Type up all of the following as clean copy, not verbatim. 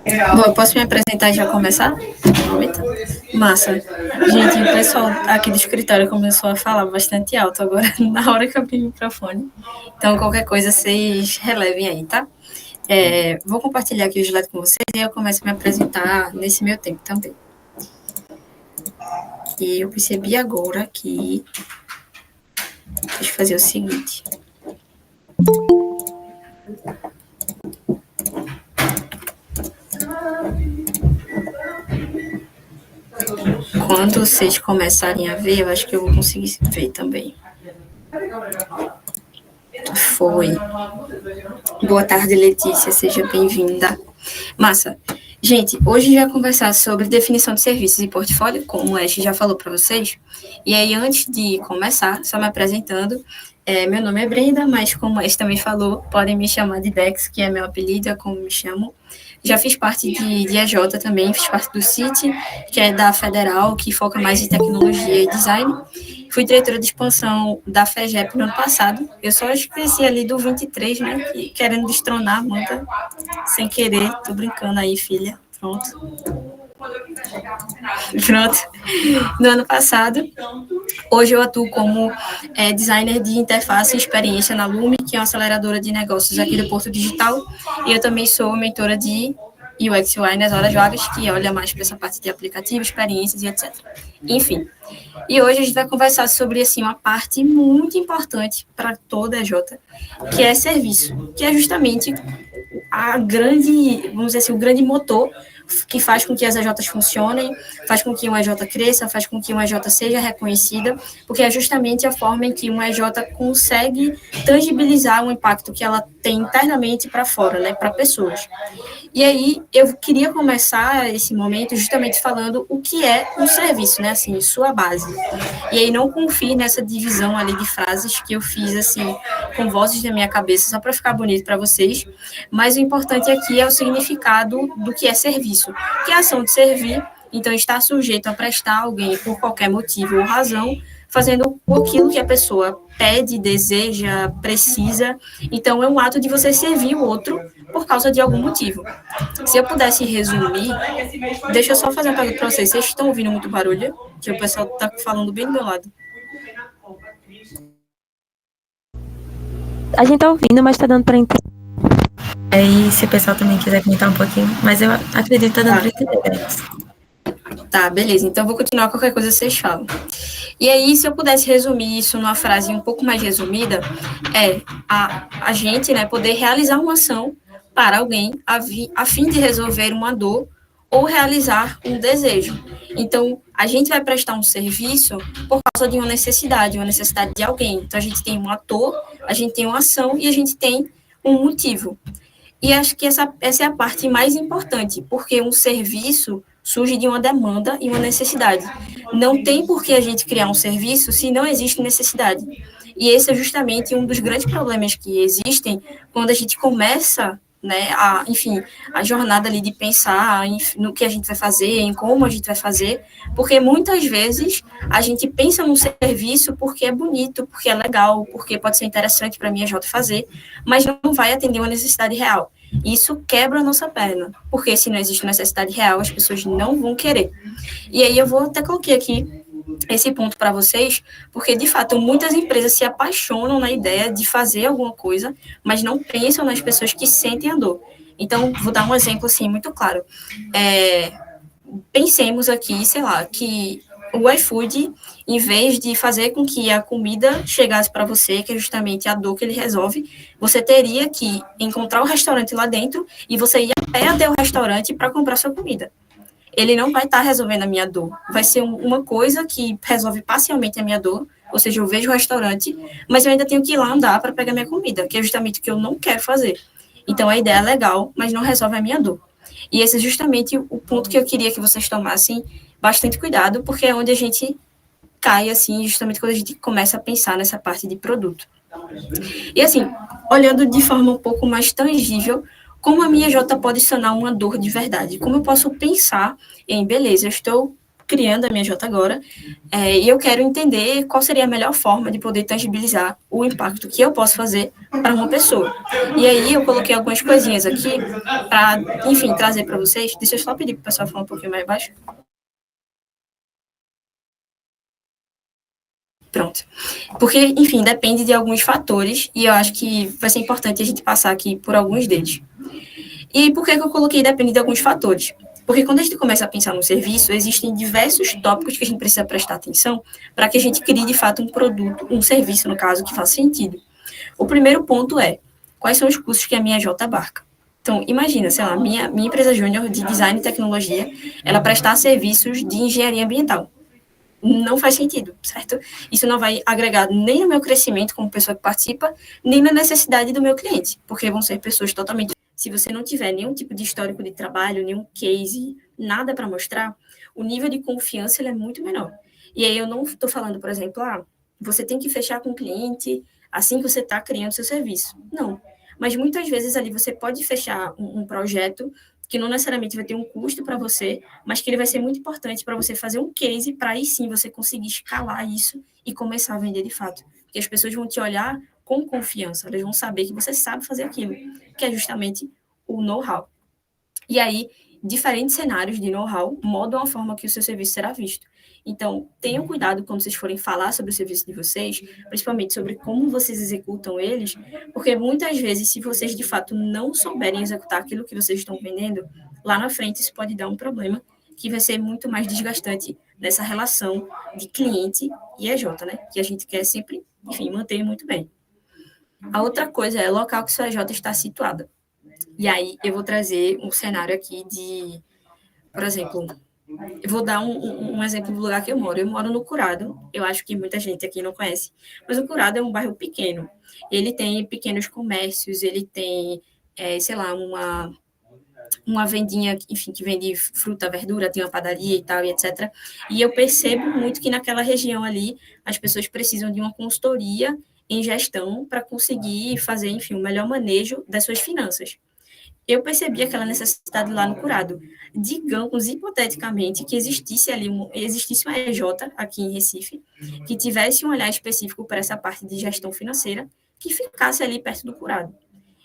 Bom, eu posso me apresentar e já começar? Massa. Gente, o pessoal aqui do escritório começou a falar bastante alto agora, na hora que eu abri o microfone. Então, qualquer coisa, vocês relevem aí, tá? Vou compartilhar aqui o slide com vocês e eu começo a me apresentar nesse meu tempo também. E eu percebi agora que... Deixa eu fazer o seguinte. Quando vocês começarem a ver, eu acho que eu vou conseguir ver também. Foi. Boa tarde, Letícia, seja bem-vinda. Massa. Gente, hoje a gente vai conversar sobre definição de serviços e portfólio, como o Ash já falou para vocês. E aí, antes de começar, só me apresentando, meu nome é Brenda, mas como o Ash também falou, podem me chamar de Dex, que é meu apelido, é como me chamam. Já fiz parte de EJ também, fiz parte do CIT, que é da Federal, que foca mais em tecnologia e design. Fui diretora de expansão da FEGEP no ano passado. Eu só esqueci ali do 23, né, querendo destronar a Amanda, sem querer. Tô brincando aí, filha. Pronto. No ano passado. Hoje eu atuo como designer de interface e experiência na Lume, que é uma aceleradora de negócios aqui do Porto Digital, e eu também sou mentora de UX UI nas horas vagas, que olha mais para essa parte de aplicativo, experiências e etc. Enfim, e hoje a gente vai conversar sobre assim, uma parte muito importante para toda a Jota, que é serviço, que é justamente a grande, vamos dizer assim, o grande motor que faz com que as EJs funcionem, faz com que uma EJ cresça, faz com que uma EJ seja reconhecida, porque é justamente a forma em que uma EJ consegue tangibilizar o impacto que ela tem internamente para fora, né, para pessoas. E aí eu queria começar esse momento justamente falando o que é um serviço, né, assim, sua base. E aí não confie nessa divisão ali de frases que eu fiz assim com vozes na minha cabeça só para ficar bonito para vocês, mas o importante aqui é o significado do que é serviço, que é a ação de servir, então está sujeito a prestar alguém por qualquer motivo ou razão, fazendo aquilo que a pessoa pede, deseja, precisa. Então, é um ato de você servir o outro por causa de algum motivo. Se eu pudesse resumir, deixa eu só fazer uma pergunta para vocês. Vocês estão ouvindo muito barulho? Que o pessoal está falando bem do meu lado. A gente tá ouvindo, mas tá dando para entender. Aí, se o pessoal também quiser comentar um pouquinho, mas eu acredito que tá dando para entender. Tá, beleza. Então, eu vou continuar, qualquer coisa vocês falam. E aí, se eu pudesse resumir isso numa frase um pouco mais resumida, é a gente, né, poder realizar uma ação para alguém a fim de resolver uma dor ou realizar um desejo. Então, a gente vai prestar um serviço por causa de uma necessidade de alguém. Então, a gente tem um ator, a gente tem uma ação e a gente tem um motivo. E acho que essa é a parte mais importante, porque um serviço surge de uma demanda e uma necessidade. Não tem por que a gente criar um serviço se não existe necessidade. E esse é justamente um dos grandes problemas que existem quando a gente começa, né, a jornada ali de pensar no que a gente vai fazer, em como a gente vai fazer, porque muitas vezes a gente pensa num serviço porque é bonito, porque é legal, porque pode ser interessante para a minha Jota fazer, mas não vai atender uma necessidade real. Isso quebra a nossa perna, porque se não existe necessidade real, as pessoas não vão querer. E aí eu vou até coloquei aqui esse ponto para vocês, porque de fato muitas empresas se apaixonam na ideia de fazer alguma coisa, mas não pensam nas pessoas que sentem a dor. Então, vou dar um exemplo assim muito claro. Pensemos aqui, sei lá, que o iFood, em vez de fazer com que a comida chegasse para você, que é justamente a dor que ele resolve, você teria que encontrar o restaurante lá dentro e você ir a pé até o restaurante para comprar sua comida. Ele não vai estar resolvendo a minha dor. Vai ser uma coisa que resolve parcialmente a minha dor, ou seja, eu vejo o restaurante, mas eu ainda tenho que ir lá andar para pegar minha comida, que é justamente o que eu não quero fazer. Então, a ideia é legal, mas não resolve a minha dor. E esse é justamente o ponto que eu queria que vocês tomassem bastante cuidado, porque é onde a gente cai, assim, justamente quando a gente começa a pensar nessa parte de produto. E, assim, olhando de forma um pouco mais tangível, como a minha Jota pode sanar uma dor de verdade? Como eu posso pensar em, beleza, eu estou criando a minha J agora, e eu quero entender qual seria a melhor forma de poder tangibilizar o impacto que eu posso fazer para uma pessoa. E aí eu coloquei algumas coisinhas aqui para, enfim, trazer para vocês. Deixa eu só pedir para o pessoal falar um pouquinho mais baixo. Pronto. Porque, enfim, depende de alguns fatores, e eu acho que vai ser importante a gente passar aqui por alguns deles. E por que eu coloquei depende de alguns fatores? Porque quando a gente começa a pensar no serviço, existem diversos tópicos que a gente precisa prestar atenção para que a gente crie, de fato, um produto, um serviço, no caso, que faça sentido. O primeiro ponto é, quais são os custos que a minha J abarca? Então, imagina, sei lá, minha empresa júnior de design e tecnologia, ela prestar serviços de engenharia ambiental. Não faz sentido, certo? Isso não vai agregar nem no meu crescimento como pessoa que participa, nem na necessidade do meu cliente, porque vão ser pessoas totalmente... Se você não tiver nenhum tipo de histórico de trabalho, nenhum case, nada para mostrar, o nível de confiança ele é muito menor. E aí eu não estou falando, por exemplo, você tem que fechar com o cliente assim que você está criando seu serviço. Não. Mas muitas vezes ali você pode fechar um projeto que não necessariamente vai ter um custo para você, mas que ele vai ser muito importante para você fazer um case, para aí sim você conseguir escalar isso e começar a vender de fato. Porque as pessoas vão te olhar com confiança, elas vão saber que você sabe fazer aquilo, que é justamente o know-how. E aí, diferentes cenários de know-how modam a forma que o seu serviço será visto. Então, tenham cuidado quando vocês forem falar sobre o serviço de vocês, principalmente sobre como vocês executam eles, porque muitas vezes, se vocês de fato não souberem executar aquilo que vocês estão vendendo, lá na frente isso pode dar um problema que vai ser muito mais desgastante nessa relação de cliente e EJ, né? Que a gente quer sempre, enfim, manter muito bem. A outra coisa é o local que sua EJ está situada. E aí eu vou trazer um cenário aqui de, por exemplo, eu vou dar um exemplo do lugar que eu moro. Eu moro no Curado, eu acho que muita gente aqui não conhece, mas o Curado é um bairro pequeno. Ele tem pequenos comércios, ele tem, sei lá, uma vendinha, enfim, que vende fruta, verdura, tem uma padaria e tal, e etc. E eu percebo muito que naquela região ali, as pessoas precisam de uma consultoria em gestão para conseguir fazer, enfim, o melhor manejo das suas finanças. Eu percebi aquela necessidade lá no Curado. Digamos, hipoteticamente, que existisse uma EJ aqui em Recife, que tivesse um olhar específico para essa parte de gestão financeira, que ficasse ali perto do Curado.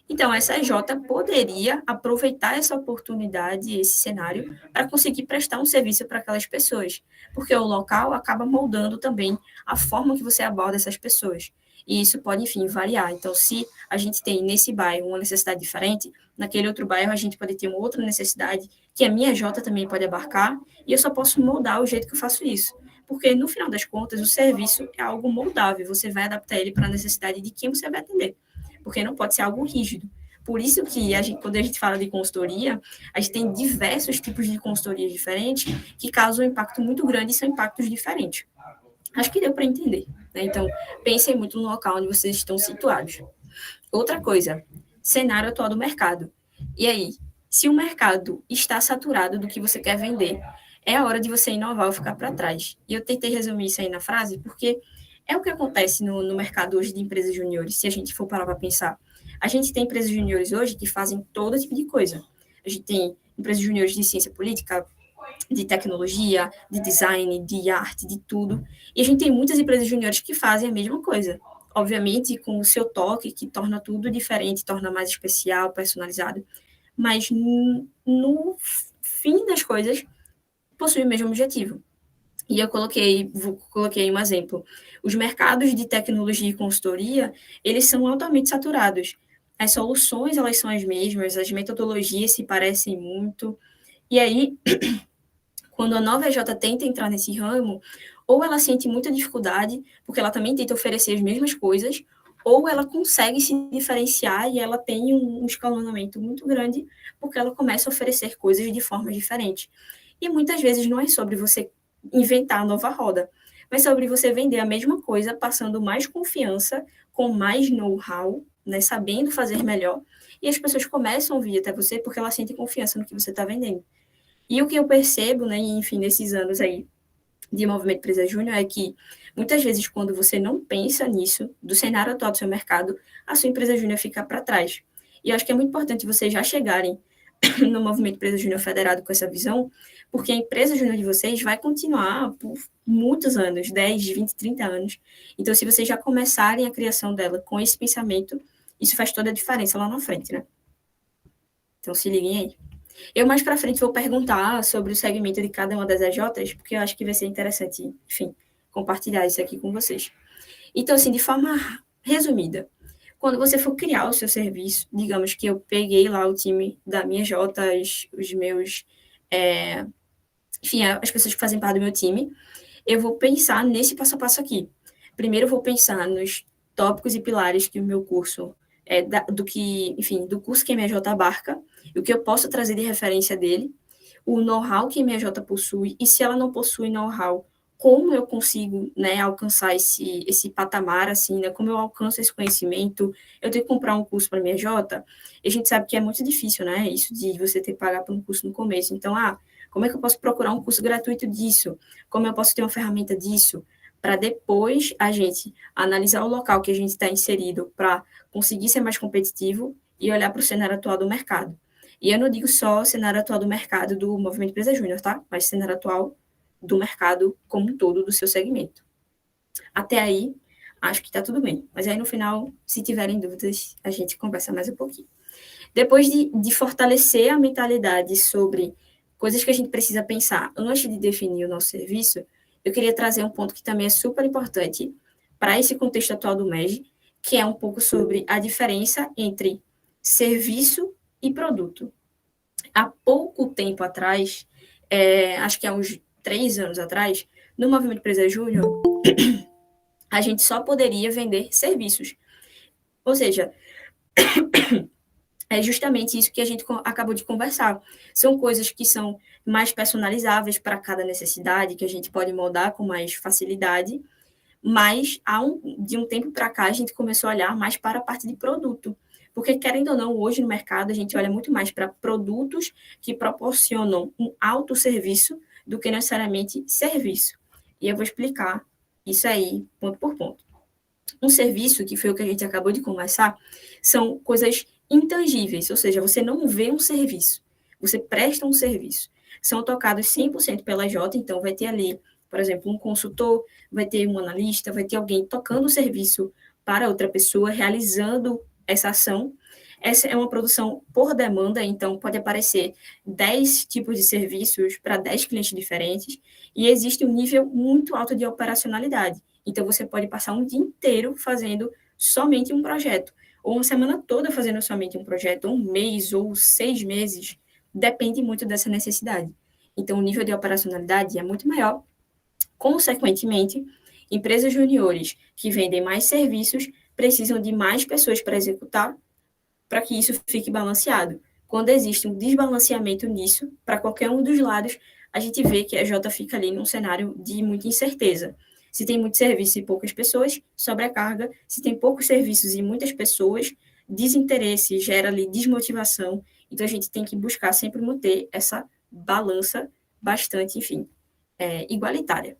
Então, essa EJ poderia aproveitar essa oportunidade, esse cenário, para conseguir prestar um serviço para aquelas pessoas, porque o local acaba moldando também a forma que você aborda essas pessoas. E isso pode, enfim, variar. Então, se a gente tem nesse bairro uma necessidade diferente, naquele outro bairro a gente pode ter uma outra necessidade, que a minha EJ também pode abarcar, e eu só posso moldar o jeito que eu faço isso. Porque, no final das contas, o serviço é algo moldável, você vai adaptar ele para a necessidade de quem você vai atender, porque não pode ser algo rígido. Por isso que quando a gente fala de consultoria, a gente tem diversos tipos de consultorias diferentes que causam um impacto muito grande e são impactos diferentes. Acho que deu para entender, né? Então, pensem muito no local onde vocês estão situados. Outra coisa, cenário atual do mercado. E aí, se o mercado está saturado do que você quer vender, é a hora de você inovar ou ficar para trás. E eu tentei resumir isso aí na frase, porque é o que acontece no mercado hoje de empresas juniores, se a gente for parar para pensar. A gente tem empresas juniores hoje que fazem todo tipo de coisa. A gente tem empresas juniores de ciência política, de tecnologia, de design, de arte, de tudo. E a gente tem muitas empresas juniores que fazem a mesma coisa. Obviamente, com o seu toque, que torna tudo diferente, torna mais especial, personalizado. Mas, no fim das coisas, possui o mesmo objetivo. E eu coloquei um exemplo. Os mercados de tecnologia e consultoria, eles são altamente saturados. As soluções, elas são as mesmas, as metodologias se parecem muito. E aí, quando a nova EJ tenta entrar nesse ramo, ou ela sente muita dificuldade, porque ela também tenta oferecer as mesmas coisas, ou ela consegue se diferenciar e ela tem um escalonamento muito grande, porque ela começa a oferecer coisas de forma diferente. E muitas vezes não é sobre você inventar a nova roda, mas sobre você vender a mesma coisa, passando mais confiança, com mais know-how, né, sabendo fazer melhor, e as pessoas começam a vir até você porque elas sentem confiança no que você está vendendo. E o que eu percebo, né, enfim, nesses anos aí de Movimento Empresa Júnior é que, muitas vezes, quando você não pensa nisso, do cenário atual do seu mercado, a sua empresa júnior fica para trás. E eu acho que é muito importante vocês já chegarem no Movimento Empresa Júnior Federado com essa visão, porque a empresa júnior de vocês vai continuar por muitos anos, 10, 20, 30 anos. Então, se vocês já começarem a criação dela com esse pensamento, isso faz toda a diferença lá na frente, né? Então, se liguem aí. Eu, mais para frente, vou perguntar sobre o segmento de cada uma das AJs, porque eu acho que vai ser interessante, enfim, compartilhar isso aqui com vocês. Então, assim, de forma resumida, quando você for criar o seu serviço, digamos que eu peguei lá o time da minha J, os meus, enfim, as pessoas que fazem parte do meu time, eu vou pensar nesse passo a passo aqui. Primeiro, eu vou pensar nos tópicos e pilares que o meu curso, do curso que a MJ abarca, o que eu posso trazer de referência dele, o know-how que a MJ possui, e se ela não possui know-how, como eu consigo, né, alcançar esse patamar, assim, né, como eu alcanço esse conhecimento, eu tenho que comprar um curso para a MJ, e a gente sabe que é muito difícil, né, isso de você ter que pagar por um curso no começo, então, como é que eu posso procurar um curso gratuito disso? Como eu posso ter uma ferramenta disso? Para depois a gente analisar o local que a gente está inserido para conseguir ser mais competitivo e olhar para o cenário atual do mercado. E eu não digo só o cenário atual do mercado do Movimento Empresa Júnior, tá? Mas o cenário atual do mercado como um todo, do seu segmento. Até aí, acho que está tudo bem. Mas aí, no final, se tiverem dúvidas, a gente conversa mais um pouquinho. Depois de fortalecer a mentalidade sobre coisas que a gente precisa pensar antes de definir o nosso serviço, eu queria trazer um ponto que também é super importante para esse contexto atual do MEG, que é um pouco sobre a diferença entre serviço e produto. Há pouco tempo atrás, acho que há uns 3 anos atrás, no Movimento Empresa Júnior, a gente só poderia vender serviços. Ou seja, é justamente isso que a gente acabou de conversar. São coisas que são mais personalizáveis para cada necessidade, que a gente pode moldar com mais facilidade, mas de um tempo para cá a gente começou a olhar mais para a parte de produto. Porque, querendo ou não, hoje no mercado a gente olha muito mais para produtos que proporcionam um autosserviço do que necessariamente serviço. E eu vou explicar isso aí, ponto por ponto. Um serviço, que foi o que a gente acabou de conversar, são coisas intangíveis, ou seja, você não vê um serviço, você presta um serviço. São tocados 100% pela J, então vai ter ali, por exemplo, um consultor, vai ter um analista, vai ter alguém tocando o serviço para outra pessoa, realizando essa ação. Essa é uma produção por demanda, então pode aparecer 10 tipos de serviços para 10 clientes diferentes, e existe um nível muito alto de operacionalidade. Então, você pode passar um dia inteiro fazendo somente um projeto, ou uma semana toda fazendo somente um projeto, ou um mês, ou 6 meses, depende muito dessa necessidade. Então, o nível de operacionalidade é muito maior. Consequentemente, empresas juniores que vendem mais serviços precisam de mais pessoas para executar, para que isso fique balanceado. Quando existe um desbalanceamento nisso, para qualquer um dos lados, a gente vê que a J fica ali num cenário de muita incerteza. Se tem muito serviço e poucas pessoas, sobrecarga. Se tem poucos serviços e muitas pessoas, desinteresse, gera ali desmotivação. Então, a gente tem que buscar sempre manter essa balança bastante, enfim, igualitária.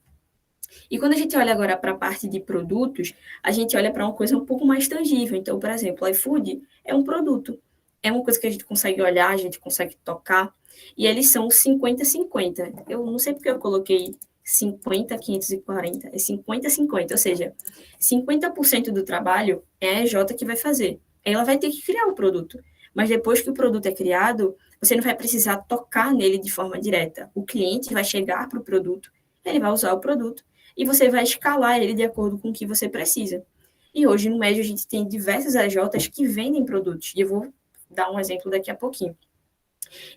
E quando a gente olha agora para a parte de produtos, a gente olha para uma coisa um pouco mais tangível. Então, por exemplo, o iFood é um produto. É uma coisa que a gente consegue olhar, a gente consegue tocar. E eles são 50-50. Eu não sei porque eu coloquei 50-540. É 50-50, ou seja, 50% do trabalho é a EJ que vai fazer. Ela vai ter que criar o produto. Mas depois que o produto é criado, você não vai precisar tocar nele de forma direta. O cliente vai chegar para o produto, ele vai usar o produto, e você vai escalar ele de acordo com o que você precisa. E hoje, no médio, a gente tem diversas AJs que vendem produtos, e eu vou dar um exemplo daqui a pouquinho.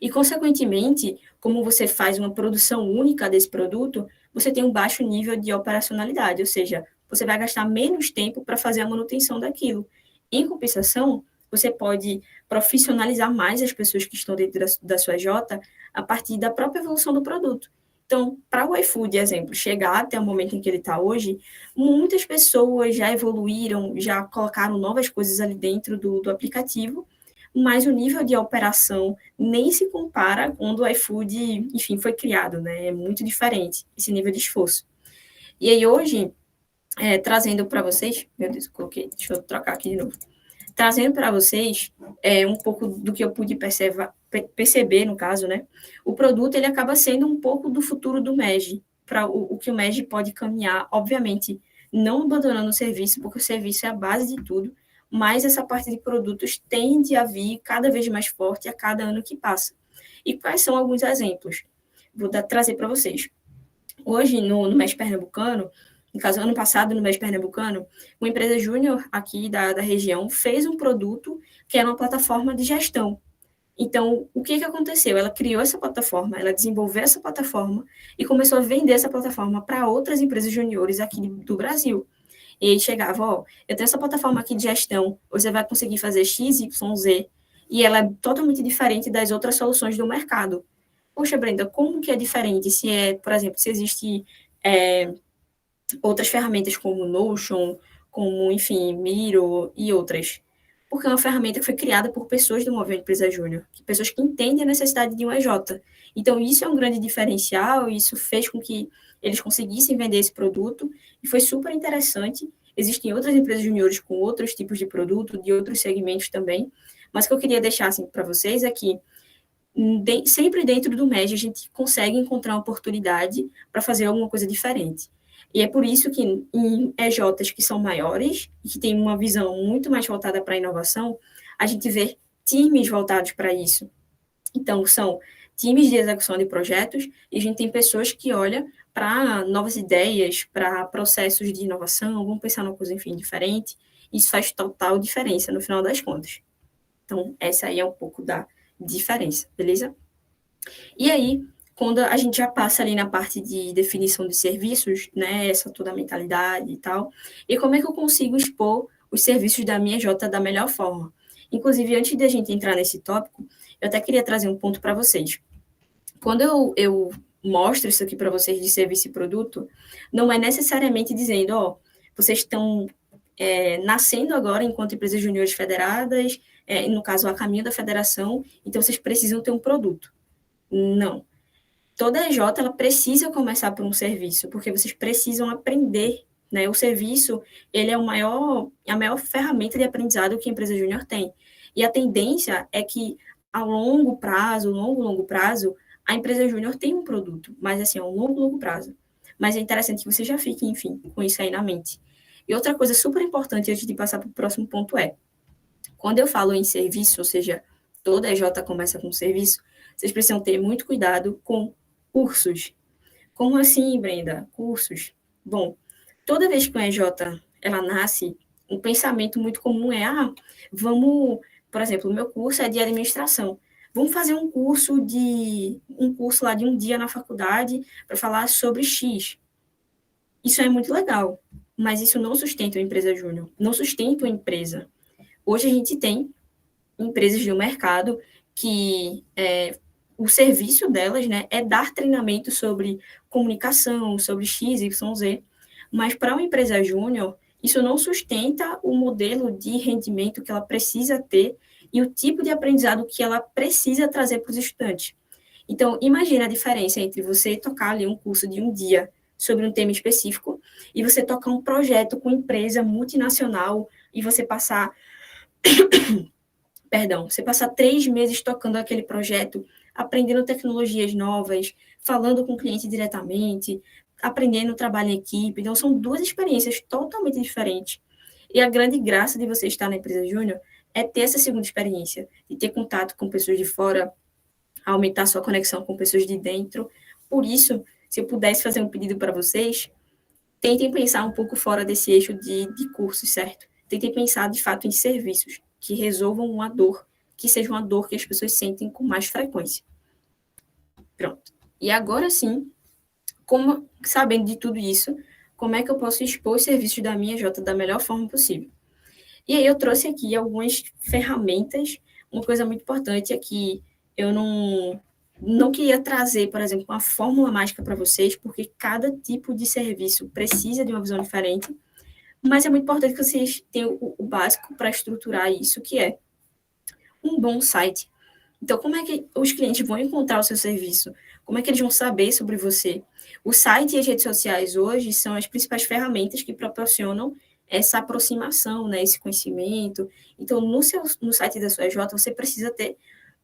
E, consequentemente, como você faz uma produção única desse produto, você tem um baixo nível de operacionalidade, ou seja, você vai gastar menos tempo para fazer a manutenção daquilo. Em compensação, você pode profissionalizar mais as pessoas que estão dentro da sua J a partir da própria evolução do produto. Então, para o iFood, exemplo, chegar até o momento em que ele está hoje, muitas pessoas já evoluíram, já colocaram novas coisas ali dentro do aplicativo, mas o nível de operação nem se compara quando o iFood, enfim, foi criado, né? É muito diferente esse nível de esforço. E aí, hoje, trazendo para vocês, meu Deus, coloquei, deixa eu trocar aqui de novo. Trazendo para vocês um pouco do que eu pude perceber, no caso, né, o produto ele acaba sendo um pouco do futuro do MEG, para o que o MEG pode caminhar, obviamente, não abandonando o serviço, porque o serviço é a base de tudo, mas essa parte de produtos tende a vir cada vez mais forte a cada ano que passa. E quais são alguns exemplos? Vou trazer para vocês. Hoje, no MES Pernambucano, no caso, ano passado, no MES Pernambucano, uma empresa júnior aqui da região fez um produto que era uma plataforma de gestão. Então, o que aconteceu? Ela criou essa plataforma, ela desenvolveu essa plataforma e começou a vender essa plataforma para outras empresas juniores aqui do Brasil. E aí chegava, ó, eu tenho essa plataforma aqui de gestão, você vai conseguir fazer X, Y, Z, e ela é totalmente diferente das outras soluções do mercado. Poxa, Brenda, como que é diferente? Se é, por exemplo, se existe outras ferramentas como Notion, como, enfim, Miro e outras. Porque é uma ferramenta que foi criada por pessoas do Movimento Empresa Júnior, pessoas que entendem a necessidade de um EJ. Então, isso é um grande diferencial, isso fez com que eles conseguissem vender esse produto, e foi super interessante. Existem outras empresas juniores com outros tipos de produto, de outros segmentos também, mas o que eu queria deixar assim, para vocês é que sempre dentro do MEG a gente consegue encontrar uma oportunidade para fazer alguma coisa diferente. E é por isso que em EJs que são maiores e que têm uma visão muito mais voltada para a inovação, a gente vê times voltados para isso. Então, são times de execução de projetos e a gente tem pessoas que olham para novas ideias, para processos de inovação, vamos pensar numa coisa, enfim, diferente. Isso faz total diferença no final das contas. Então, essa aí é um pouco da diferença, beleza? E aí, quando a gente já passa ali na parte de definição de serviços, né, essa toda a mentalidade e tal, e como é que eu consigo expor os serviços da minha J da melhor forma? Inclusive, antes de a gente entrar nesse tópico, eu até queria trazer um ponto para vocês. Quando eu mostro isso aqui para vocês de serviço e produto, não é necessariamente dizendo, ó, vocês estão nascendo agora enquanto empresas juniores federadas, no caso, a caminho da federação, então vocês precisam ter um produto. Não. Toda EJ, ela precisa começar por um serviço, porque vocês precisam aprender, né? O serviço, ele é a maior ferramenta de aprendizado que a empresa júnior tem. E a tendência é que, a longo prazo, longo prazo, a empresa júnior tem um produto, mas assim, a um longo prazo. Mas é interessante que você já fique, enfim, com isso aí na mente. E outra coisa super importante, antes de passar para o próximo ponto quando eu falo em serviço, ou seja, toda EJ começa com serviço, vocês precisam ter muito cuidado com cursos. Como assim, Brenda? Cursos? Bom, toda vez que uma EJ ela nasce, um pensamento muito comum é, vamos, por exemplo, o meu curso é de administração. Vamos fazer um curso lá de um dia na faculdade para falar sobre X. Isso é muito legal, mas isso não sustenta uma empresa júnior, não sustenta uma empresa. Hoje a gente tem empresas no mercado que o serviço delas, né, é dar treinamento sobre comunicação, sobre X, Y, Z, mas para uma empresa júnior, isso não sustenta o modelo de rendimento que ela precisa ter e o tipo de aprendizado que ela precisa trazer para os estudantes. Então, imagina a diferença entre você tocar ali um curso de um dia sobre um tema específico e você tocar um projeto com empresa multinacional e você passar você passar 3 meses tocando aquele projeto, aprendendo tecnologias novas, falando com o cliente diretamente, aprendendo trabalho em equipe. Então, são duas experiências totalmente diferentes. E a grande graça de você estar na empresa júnior é ter essa segunda experiência, de ter contato com pessoas de fora, aumentar sua conexão com pessoas de dentro. Por isso, se eu pudesse fazer um pedido para vocês, tentem pensar um pouco fora desse eixo de cursos, certo? Tentem pensar, de fato, em serviços que resolvam uma dor, que seja uma dor que as pessoas sentem com mais frequência. Pronto. E agora sim, sabendo de tudo isso, como é que eu posso expor os serviços da minha J da melhor forma possível? E aí eu trouxe aqui algumas ferramentas. Uma coisa muito importante é que eu não queria trazer, por exemplo, uma fórmula mágica para vocês, porque cada tipo de serviço precisa de uma visão diferente, mas é muito importante que vocês tenham o básico para estruturar isso, que é um bom site. Então, como é que os clientes vão encontrar o seu serviço? Como é que eles vão saber sobre você? O site e as redes sociais hoje são as principais ferramentas que proporcionam essa aproximação, né, esse conhecimento. Então, no site da sua EJ, você precisa ter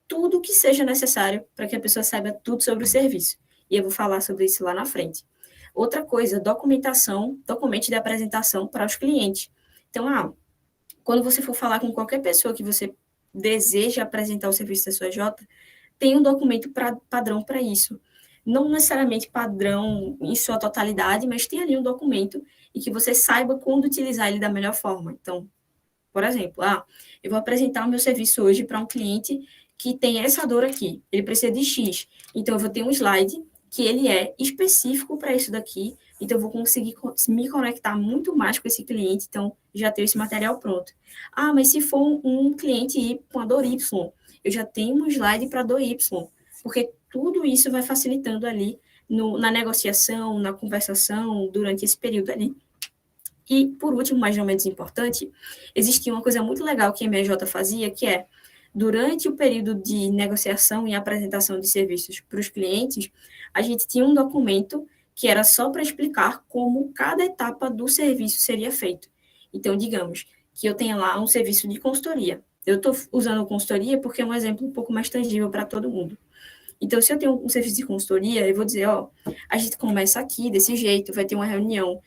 tudo que seja necessário para que a pessoa saiba tudo sobre o serviço. E eu vou falar sobre isso lá na frente. Outra coisa, documentação, documentos de apresentação para os clientes. Então, quando você for falar com qualquer pessoa que você deseja apresentar o serviço da sua J, tem um documento padrão para isso. Não necessariamente padrão em sua totalidade, mas tem ali um documento e que você saiba quando utilizar ele da melhor forma. Então, por exemplo, eu vou apresentar o meu serviço hoje para um cliente que tem essa dor aqui. Ele precisa de X. Então, eu vou ter um slide que ele é específico para isso daqui. Então, eu vou conseguir me conectar muito mais com esse cliente. Então, já tenho esse material pronto. Mas se for um cliente ir com a dor Y, eu já tenho um slide para a dor Y. Porque tudo isso vai facilitando ali na negociação, na conversação, durante esse período ali. E, por último, mas não menos importante, existia uma coisa muito legal que a MJ fazia, que é, durante o período de negociação e apresentação de serviços para os clientes, a gente tinha um documento que era só para explicar como cada etapa do serviço seria feito. Então, digamos que eu tenha lá um serviço de consultoria. Eu estou usando consultoria porque é um exemplo um pouco mais tangível para todo mundo. Então, se eu tenho um serviço de consultoria, eu vou dizer, a gente começa aqui, desse jeito, vai ter uma reunião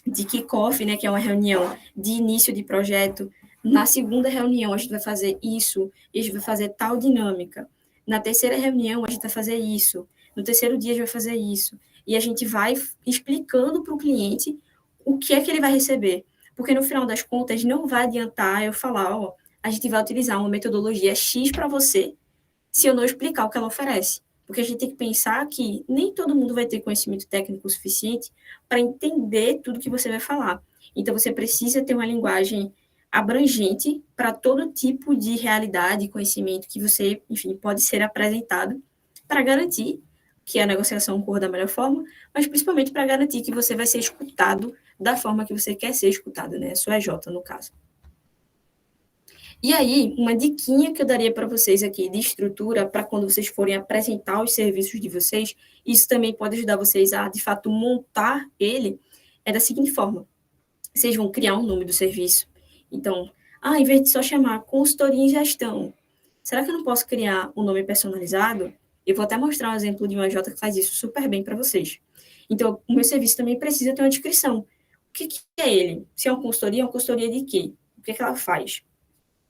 de kick-off, né, que é uma reunião de início de projeto. Na segunda reunião, a gente vai fazer isso, e a gente vai fazer tal dinâmica. Na terceira reunião, a gente vai fazer isso. No terceiro dia, a gente vai fazer isso. E a gente vai explicando para o cliente o que é que ele vai receber. Porque, no final das contas, não vai adiantar eu falar, a gente vai utilizar uma metodologia X para você, se eu não explicar o que ela oferece. Porque a gente tem que pensar que nem todo mundo vai ter conhecimento técnico suficiente para entender tudo que você vai falar. Então, você precisa ter uma linguagem abrangente para todo tipo de realidade e conhecimento que você, enfim, pode ser apresentado para garantir que a negociação ocorra da melhor forma, mas principalmente para garantir que você vai ser escutado da forma que você quer ser escutado, né? A sua J, no caso. E aí, uma diquinha que eu daria para vocês aqui de estrutura para quando vocês forem apresentar os serviços de vocês, isso também pode ajudar vocês a, de fato, montar ele, é da seguinte forma. Vocês vão criar um nome do serviço. Então, em vez de só chamar consultoria em gestão, será que eu não posso criar um nome personalizado? Eu vou até mostrar um exemplo de uma J que faz isso super bem para vocês. Então, o meu serviço também precisa ter uma descrição. O que é ele? Se é uma consultoria de quê? O que ela faz?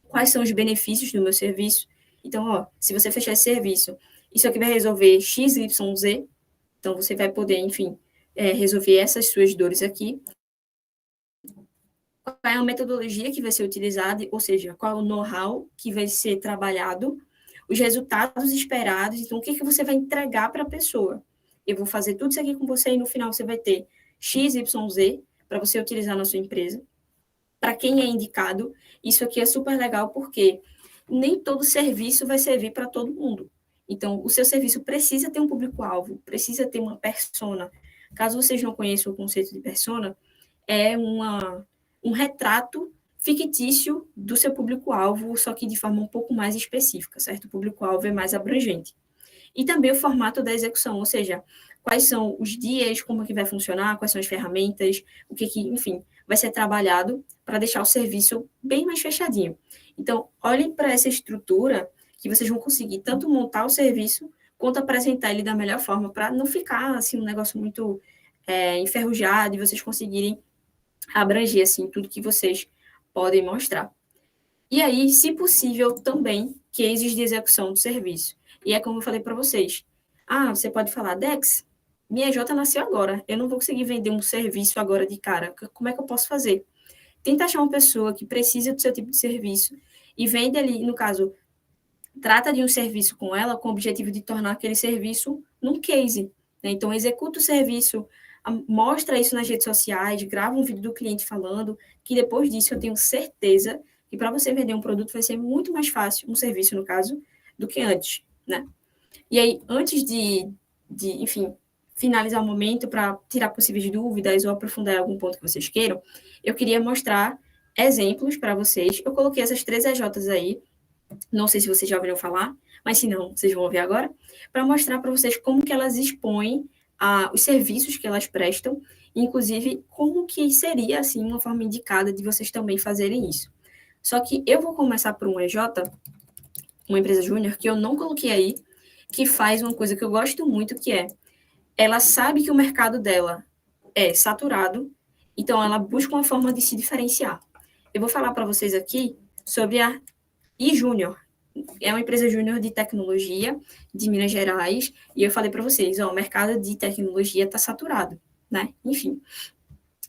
Quais são os benefícios do meu serviço? Então, se você fechar esse serviço, isso aqui vai resolver X, Y, Z. Então, você vai poder, enfim, resolver essas suas dores aqui. Qual é a metodologia que vai ser utilizada, ou seja, qual é o know-how que vai ser trabalhado, os resultados esperados. Então, o que você vai entregar para a pessoa? Eu vou fazer tudo isso aqui com você e no final você vai ter X, Y, Z para você utilizar na sua empresa. Para quem é indicado, isso aqui é super legal porque nem todo serviço vai servir para todo mundo. Então, o seu serviço precisa ter um público-alvo, precisa ter uma persona. Caso vocês não conheçam o conceito de persona, é um retrato fictício do seu público-alvo, só que de forma um pouco mais específica, certo? O público-alvo é mais abrangente. E também o formato da execução, ou seja, quais são os dias, como que vai funcionar, quais são as ferramentas, o que enfim, vai ser trabalhado para deixar o serviço bem mais fechadinho. Então, olhem para essa estrutura que vocês vão conseguir tanto montar o serviço, quanto apresentar ele da melhor forma, para não ficar, assim, um negócio muito enferrujado e vocês conseguirem abranger, assim, tudo que vocês podem mostrar. E aí, se possível, também cases de execução do serviço. E é como eu falei para vocês. Você pode falar, Dex, minha J nasceu agora. Eu não vou conseguir vender um serviço agora de cara. Como é que eu posso fazer? Tenta achar uma pessoa que precisa do seu tipo de serviço e vende ali, no caso, trata de um serviço com ela com o objetivo de tornar aquele serviço num case. Né? Então, executa o serviço, mostra isso nas redes sociais, grava um vídeo do cliente falando, que depois disso eu tenho certeza que para você vender um produto vai ser muito mais fácil, um serviço, no caso, do que antes, né? E aí, antes de enfim, finalizar o momento para tirar possíveis dúvidas ou aprofundar algum ponto que vocês queiram, eu queria mostrar exemplos para vocês. Eu coloquei essas 3 EJs aí, não sei se vocês já ouviram falar, mas se não, vocês vão ouvir agora, para mostrar para vocês como que elas expõem os serviços que elas prestam, inclusive como que seria, assim, uma forma indicada de vocês também fazerem isso. Só que eu vou começar por um EJ, uma empresa júnior, que eu não coloquei aí, que faz uma coisa que eu gosto muito, que é, ela sabe que o mercado dela é saturado, então ela busca uma forma de se diferenciar. Eu vou falar para vocês aqui sobre a iJúnior. É uma empresa júnior de tecnologia de Minas Gerais, e eu falei para vocês, ó, o mercado de tecnologia está saturado, né? Enfim.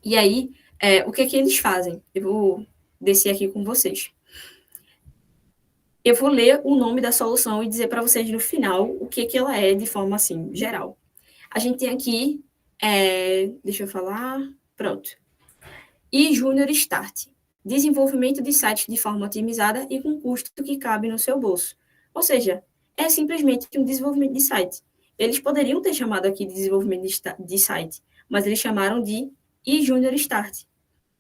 E aí, o que é que eles fazem? Eu vou descer aqui com vocês. Eu vou ler o nome da solução e dizer para vocês no final o que ela é de forma assim, geral. A gente tem aqui, deixa eu falar, pronto. iJúnior Start. Desenvolvimento de sites de forma otimizada e com custo que cabe no seu bolso. Ou seja, é simplesmente um desenvolvimento de site. Eles poderiam ter chamado aqui de desenvolvimento de site, mas eles chamaram de iJúnior Start.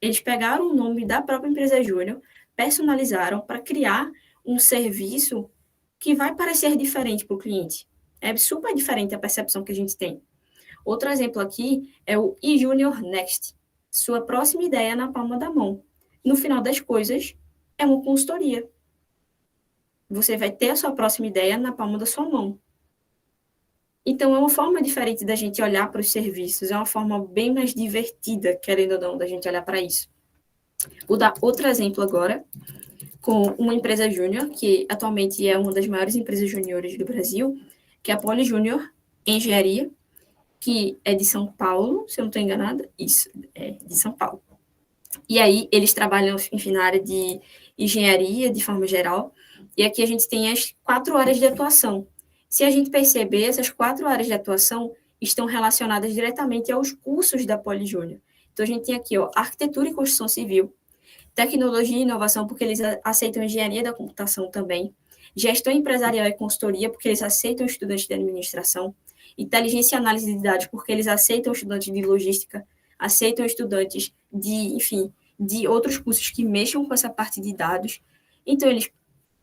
Eles pegaram o nome da própria empresa Júnior, personalizaram para criar um serviço que vai parecer diferente para o cliente. É super diferente a percepção que a gente tem. Outro exemplo aqui é o iJúnior Next. Sua próxima ideia na palma da mão. No final das coisas, é uma consultoria. Você vai ter a sua próxima ideia na palma da sua mão. Então, é uma forma diferente da gente olhar para os serviços, é uma forma bem mais divertida, querendo ou não, da gente olhar para isso. Vou dar outro exemplo agora, com uma empresa júnior, que atualmente é uma das maiores empresas júniores do Brasil, que é a Poli Júnior Engenharia, que é de São Paulo, se eu não estou enganada, isso, é de São Paulo. E aí, eles trabalham, enfim, na área de engenharia, de forma geral, e aqui a gente tem as 4 áreas de atuação. Se a gente perceber, essas 4 áreas de atuação estão relacionadas diretamente aos cursos da Poli Júnior. Então, a gente tem aqui, ó, arquitetura e construção civil, tecnologia e inovação, porque eles aceitam engenharia da computação também, gestão empresarial e consultoria, porque eles aceitam estudantes de administração, inteligência e análise de dados, porque eles aceitam estudantes de logística, aceitam estudantes de, enfim, de outros cursos que mexam com essa parte de dados. Então, eles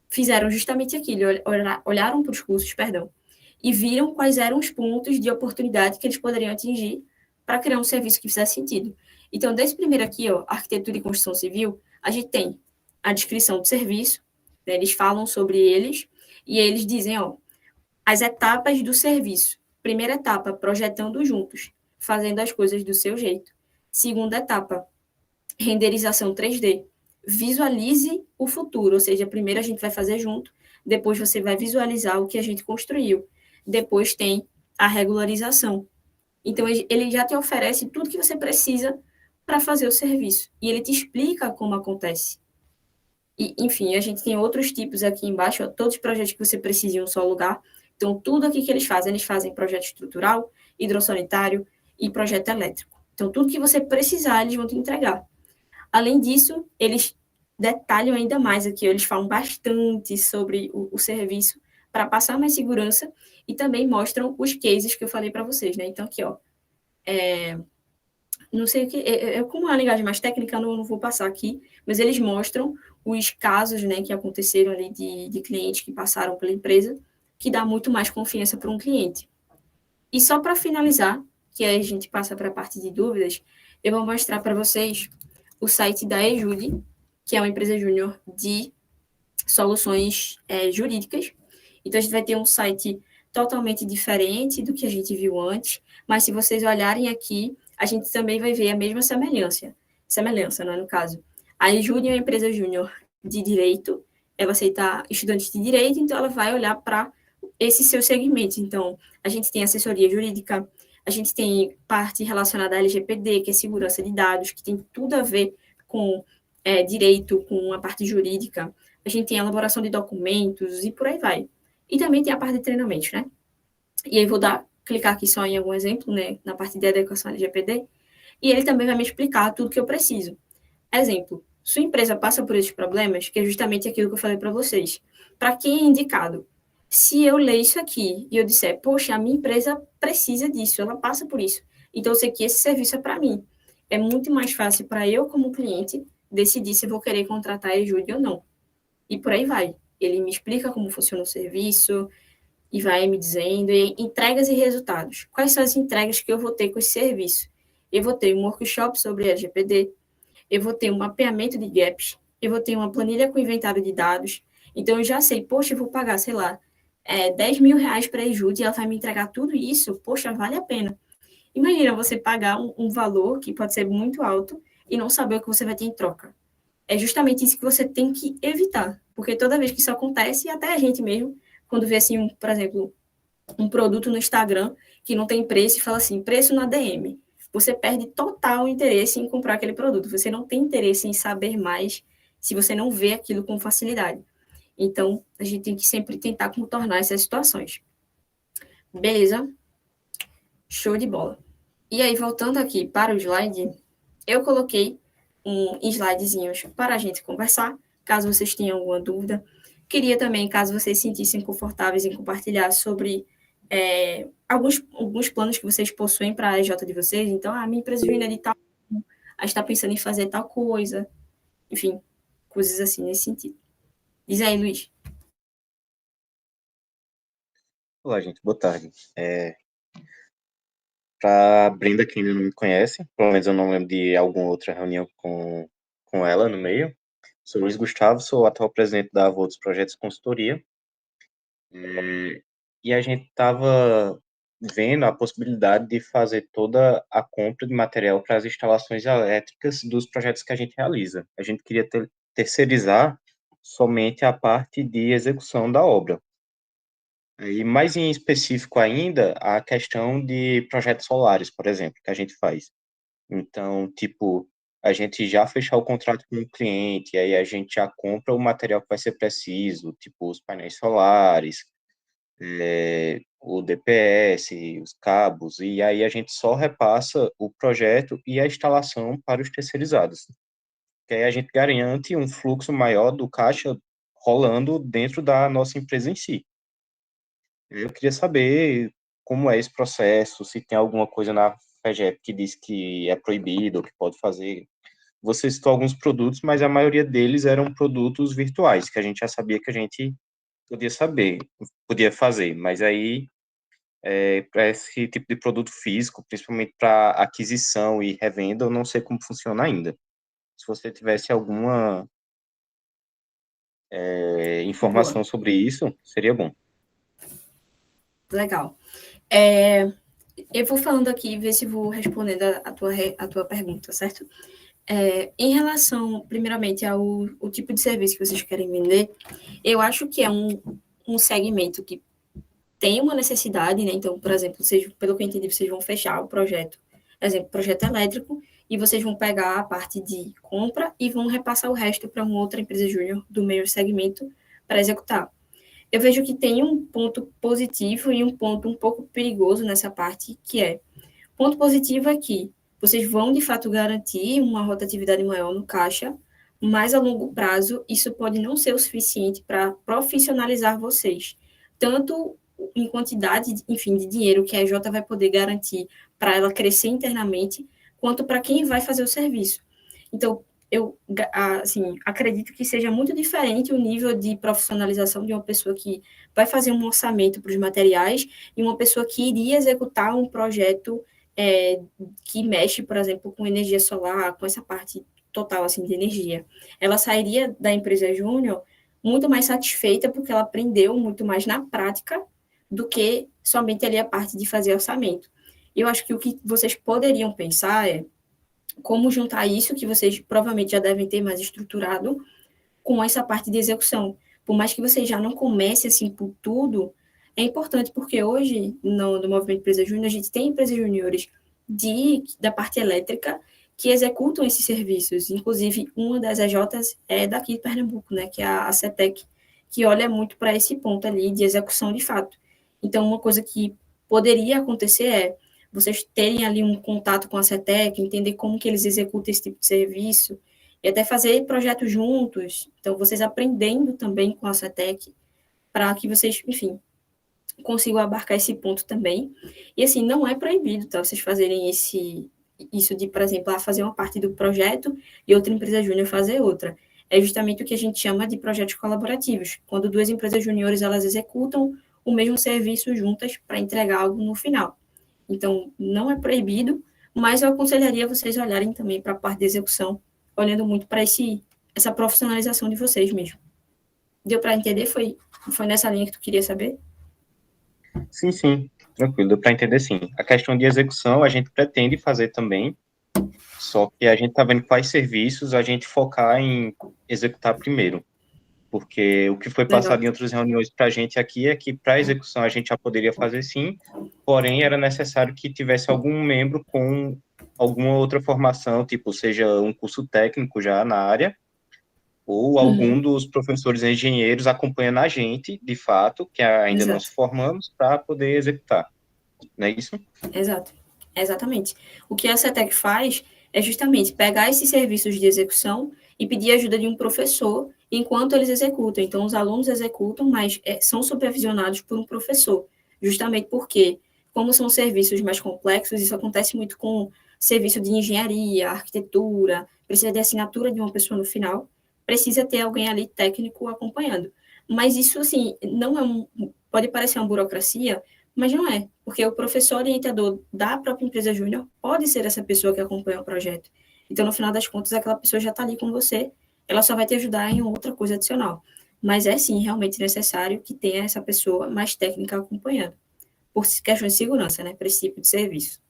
fizeram justamente aquilo, olharam para os cursos, e viram quais eram os pontos de oportunidade que eles poderiam atingir para criar um serviço que fizesse sentido. Então, desse primeiro aqui, ó, arquitetura e construção civil, a gente tem a descrição do serviço, né, eles falam sobre eles, e eles dizem, ó, as etapas do serviço. Primeira etapa, projetando juntos, fazendo as coisas do seu jeito. Segunda etapa, renderização 3D. Visualize o futuro, ou seja, primeiro a gente vai fazer junto, depois você vai visualizar o que a gente construiu. Depois tem a regularização. Então, ele já te oferece tudo que você precisa para fazer o serviço. E ele te explica como acontece. E, enfim, a gente tem outros tipos aqui embaixo, ó, todos os projetos que você precisa em um só lugar. Então, tudo aqui que eles fazem projeto estrutural, hidrossanitário e projeto elétrico. Então, tudo que você precisar, eles vão te entregar. Além disso, eles detalham ainda mais aqui, eles falam bastante sobre o serviço para passar mais segurança e também mostram os cases que eu falei para vocês, né? Então, aqui, ó, não sei o que, como é uma linguagem mais técnica, eu não vou passar aqui, mas eles mostram os casos, né, que aconteceram ali de clientes que passaram pela empresa, que dá muito mais confiança para um cliente. E só para finalizar, que aí a gente passa para a parte de dúvidas, eu vou mostrar para vocês o site da eJude, que é uma empresa júnior de soluções jurídicas. Então, a gente vai ter um site totalmente diferente do que a gente viu antes, mas se vocês olharem aqui, a gente também vai ver a mesma semelhança, né, no caso. A eJude é uma empresa júnior de direito, ela aceita estudantes de direito, então ela vai olhar para esses seus segmentos. Então, a gente tem assessoria jurídica, a gente tem parte relacionada à LGPD, que é segurança de dados, que tem tudo a ver com direito, com a parte jurídica. A gente tem a elaboração de documentos e por aí vai. E também tem a parte de treinamentos, né? E aí vou clicar aqui só em algum exemplo, né? Na parte de adequação à LGPD. E ele também vai me explicar tudo que eu preciso. Exemplo, sua empresa passa por esses problemas, que é justamente aquilo que eu falei para vocês. Para quem é indicado? Se eu ler isso aqui e eu disser, poxa, a minha empresa precisa disso, ela passa por isso, então eu sei que esse serviço é para mim. É muito mais fácil para eu, como cliente, decidir se eu vou querer contratar a eJude ou não. E por aí vai. Ele me explica como funciona o serviço e vai me dizendo entregas e resultados. Quais são as entregas que eu vou ter com esse serviço? Eu vou ter um workshop sobre LGPD, eu vou ter um mapeamento de gaps, eu vou ter uma planilha com inventário de dados, Então, eu já sei, poxa, eu vou pagar, sei lá, 10 mil reais para a Ejude e ela vai me entregar tudo isso, poxa, vale a pena. Imagina você pagar um valor que pode ser muito alto e não saber o que você vai ter em troca. É justamente isso que você tem que evitar, porque toda vez que isso acontece, até a gente mesmo, quando vê assim, por exemplo, um produto no Instagram que não tem preço e fala assim, preço na DM, você perde total interesse em comprar aquele produto. Você não tem interesse em saber mais se você não vê aquilo com facilidade. Então, a gente tem que sempre tentar contornar essas situações. Beleza? Show de bola. E aí, voltando aqui para o slide, eu coloquei um slidezinhos para a gente conversar, caso vocês tenham alguma dúvida. Queria também, caso vocês se sentissem confortáveis em compartilhar sobre alguns planos que vocês possuem para a EJ de vocês. Então, a minha empresa juína de tal, a gente está pensando em fazer tal coisa. Enfim, coisas assim nesse sentido. Diz aí, Luiz. Olá, gente, boa tarde. Para Brenda, que ainda não me conhece, pelo menos eu não lembro de alguma outra reunião com ela no meio. Sou Luiz Gustavo, sou o atual presidente da Avô dos Projetos de Consultoria. E a gente estava vendo a possibilidade de fazer toda a compra de material para as instalações elétricas dos projetos que a gente realiza. A gente queria terceirizar somente a parte de execução da obra. E mais em específico ainda, a questão de projetos solares, por exemplo, que a gente faz. Então, tipo, a gente já fechar o contrato com o cliente, aí a gente já compra o material que vai ser preciso, tipo os painéis solares, o DPS, os cabos, e aí a gente só repassa o projeto e a instalação para os terceirizados. Que aí a gente garante um fluxo maior do caixa rolando dentro da nossa empresa em si. Eu queria saber como é esse processo, se tem alguma coisa na FEGEP que diz que é proibido, ou que pode fazer. Você citou alguns produtos, mas a maioria deles eram produtos virtuais, que a gente já sabia que a gente podia fazer, mas aí, para esse tipo de produto físico, principalmente para aquisição e revenda, eu não sei como funciona ainda. Se você tivesse alguma Boa. informação sobre isso, seria bom. Legal. Eu vou falando aqui, ver se vou respondendo a tua pergunta, certo? Em relação, primeiramente, ao tipo de serviço que vocês querem vender, eu acho que é um segmento que tem uma necessidade, né? Então, por exemplo, vocês, pelo que eu entendi, vocês vão fechar o projeto, por exemplo, projeto elétrico, e vocês vão pegar a parte de compra e vão repassar o resto para uma outra empresa júnior do mesmo segmento para executar. Eu vejo que tem um ponto positivo e um ponto um pouco perigoso nessa parte, que é, ponto positivo é que vocês vão, de fato, garantir uma rotatividade maior no caixa, mas a longo prazo isso pode não ser o suficiente para profissionalizar vocês, tanto em quantidade, enfim, de dinheiro que a EJ vai poder garantir para ela crescer internamente, quanto para quem vai fazer o serviço. Então, eu assim, acredito que seja muito diferente o nível de profissionalização de uma pessoa que vai fazer um orçamento para os materiais e uma pessoa que iria executar um projeto que mexe, por exemplo, com energia solar, com essa parte total assim de energia. Ela sairia da empresa júnior muito mais satisfeita porque ela aprendeu muito mais na prática do que somente ali a parte de fazer orçamento. Eu acho que o que vocês poderiam pensar é como juntar isso, que vocês provavelmente já devem ter mais estruturado, com essa parte de execução. Por mais que vocês já não comecem assim por tudo, é importante porque hoje, no Movimento Empresa Júnior, a gente tem empresas juniores da parte elétrica que executam esses serviços. Inclusive, uma das EJs é daqui de Pernambuco, né, que é a CETEC, que olha muito para esse ponto ali de execução de fato. Então, uma coisa que poderia acontecer é vocês terem ali um contato com a CETEC, entender como que eles executam esse tipo de serviço, e até fazer projetos juntos. Então, vocês aprendendo também com a CETEC, para que vocês, enfim, consigam abarcar esse ponto também. E, assim, não é proibido, tá? Vocês fazerem isso de, por exemplo, fazer uma parte do projeto e outra empresa júnior fazer outra. É justamente o que a gente chama de projetos colaborativos, quando duas empresas júniores, elas executam o mesmo serviço juntas para entregar algo no final. Então, não é proibido, mas eu aconselharia vocês olharem também para a parte de execução, olhando muito para essa profissionalização de vocês mesmo. Deu para entender? Foi nessa linha que tu queria saber? Sim, tranquilo, deu para entender sim. A questão de execução a gente pretende fazer também, só que a gente está vendo quais serviços a gente focar em executar primeiro, porque o que foi Legal. passado em outras reuniões para a gente aqui é que para execução a gente já poderia fazer sim, porém era necessário que tivesse algum membro com alguma outra formação, tipo, seja um curso técnico já na área, ou algum dos professores engenheiros acompanhando a gente, de fato, que ainda não se Exato. formamos, para poder executar. Não é isso? Exato. Exatamente. O que a CETEC faz é justamente pegar esses serviços de execução e pedir ajuda de um professor enquanto eles executam. Então, os alunos executam, mas são supervisionados por um professor, justamente porque, como são serviços mais complexos, isso acontece muito com serviço de engenharia, arquitetura, precisa de assinatura de uma pessoa no final, precisa ter alguém ali técnico acompanhando. Mas isso, assim, não é pode parecer uma burocracia, mas não é, porque o professor orientador da própria empresa júnior pode ser essa pessoa que acompanha o projeto. Então, no final das contas, aquela pessoa já está ali com você, ela só vai te ajudar em outra coisa adicional. Mas é sim realmente necessário que tenha essa pessoa mais técnica acompanhando, por questões de segurança, né? Para esse tipo de serviço.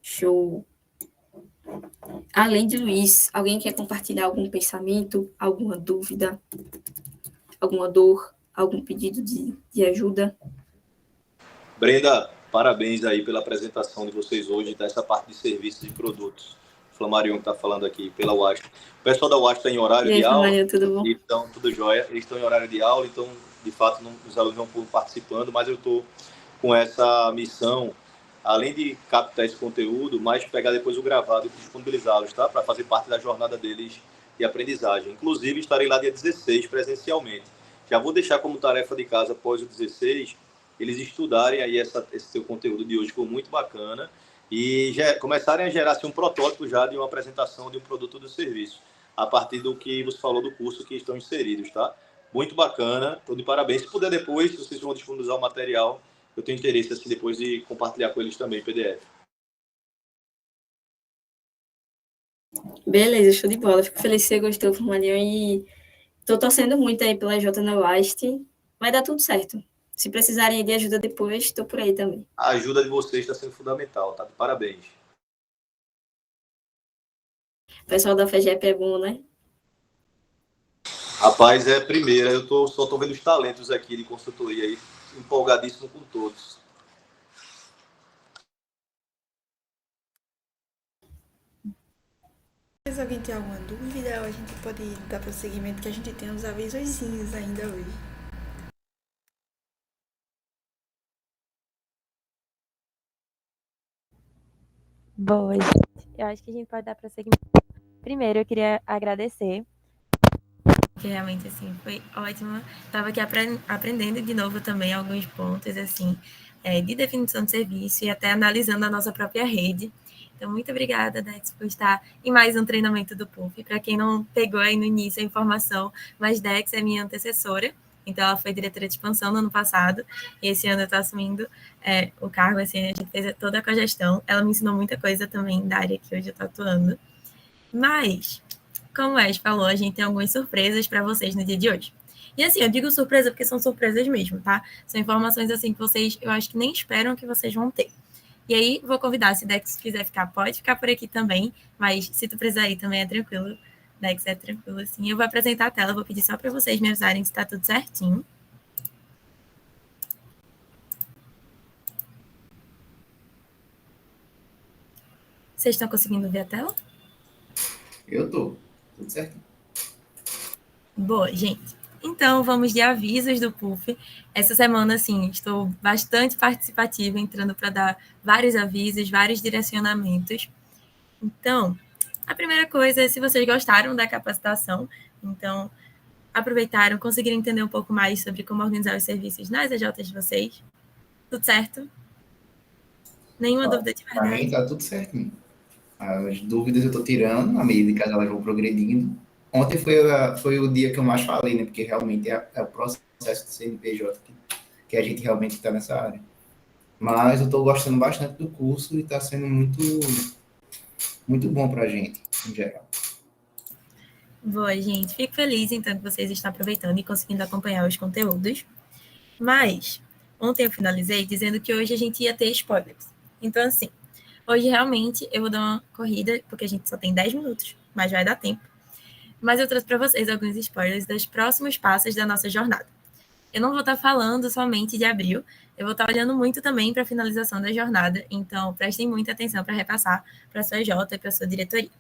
Show. Além de Luiz, alguém quer compartilhar algum pensamento, alguma dúvida, alguma dor, algum pedido de ajuda? Brenda, parabéns aí pela apresentação de vocês hoje, dessa parte de serviços e produtos. Flamarion que está falando aqui pela UAST. O pessoal da UAST está em horário de aula. Flamarion, tudo bom? Então, tudo jóia. Eles estão em horário de aula, então, de fato, os alunos não participando, mas eu estou com essa missão, além de captar esse conteúdo, mas pegar depois o gravado e disponibilizá-los, tá? Para fazer parte da jornada deles de aprendizagem. Inclusive, estarei lá dia 16 presencialmente. Já vou deixar como tarefa de casa após o 16 eles estudarem aí esse seu conteúdo de hoje, ficou muito bacana, e começarem a gerar assim, um protótipo já de uma apresentação de um produto ou do serviço, a partir do que você falou do curso que estão inseridos, tá? Muito bacana, estou de parabéns. Se puder depois, se vocês vão disponibilizar o material, eu tenho interesse assim depois de compartilhar com eles também, PDF. Beleza, show de bola. Fico feliz que você gostou, Flamarion, e tô torcendo muito aí pela J na UAST. Vai dar tudo certo. Se precisarem de ajuda depois, estou por aí também. A ajuda de vocês está sendo fundamental, tá? Parabéns. O pessoal da FEGEP é bom, né? Rapaz, é a primeira. Só tô vendo os talentos aqui de consultoria aí, empolgadíssimo com todos. Se alguém tem alguma dúvida, a gente pode dar prosseguimento, que a gente tem uns avisozinhos ainda hoje. Boa, gente. Eu acho que a gente pode dar prosseguimento. Primeiro, eu queria agradecer. Que realmente, assim, foi ótimo. Estava aqui aprendendo de novo também alguns pontos, assim, de definição de serviço e até analisando a nossa própria rede. Então, muito obrigada, Dex, por estar em mais um treinamento do PUF. Para quem não pegou aí no início a informação, mas Dex é minha antecessora. Então, ela foi diretora de expansão no ano passado, e esse ano eu estou assumindo o cargo, assim, a gente fez toda a cogestão. Ela me ensinou muita coisa também da área que hoje eu estou atuando. Mas, como o Wes falou, a gente tem algumas surpresas para vocês no dia de hoje. E assim, eu digo surpresa porque são surpresas mesmo, tá? São informações assim que vocês, eu acho que nem esperam que vocês vão ter. E aí, vou convidar, se Dex quiser ficar, pode ficar por aqui também, mas se tu precisar ir também é tranquilo. Dex é tranquilo, assim. Eu vou apresentar a tela, vou pedir só para vocês me avisarem se tá tudo certinho. Vocês estão conseguindo ver a tela? Eu tô, tudo certo. Boa, gente. Então, vamos de avisos do PUF. Essa semana, assim, estou bastante participativa, entrando para dar vários avisos, vários direcionamentos. Então, a primeira coisa é se vocês gostaram da capacitação, então, aproveitaram, conseguiram entender um pouco mais sobre como organizar os serviços nas EJs de vocês. Tudo certo? Nenhuma dúvida de verdade? Para mim tá tudo certinho. As dúvidas eu tô tirando, à medida que elas vão progredindo. Ontem foi o dia que eu mais falei, né? Porque realmente é o processo do CNPJ que a gente realmente está nessa área. Mas eu estou gostando bastante do curso e está sendo muito bom para a gente, em geral. Boa, gente. Fico feliz, então, que vocês estão aproveitando e conseguindo acompanhar os conteúdos. Mas, ontem eu finalizei dizendo que hoje a gente ia ter spoilers. Então, assim, hoje realmente eu vou dar uma corrida, porque a gente só tem 10 minutos, mas vai dar tempo. Mas eu trouxe para vocês alguns spoilers dos próximos passos da nossa jornada. Eu não vou estar falando somente de abril, eu vou estar olhando muito também para a finalização da jornada, então prestem muita atenção para repassar para a sua J e para a sua diretoria.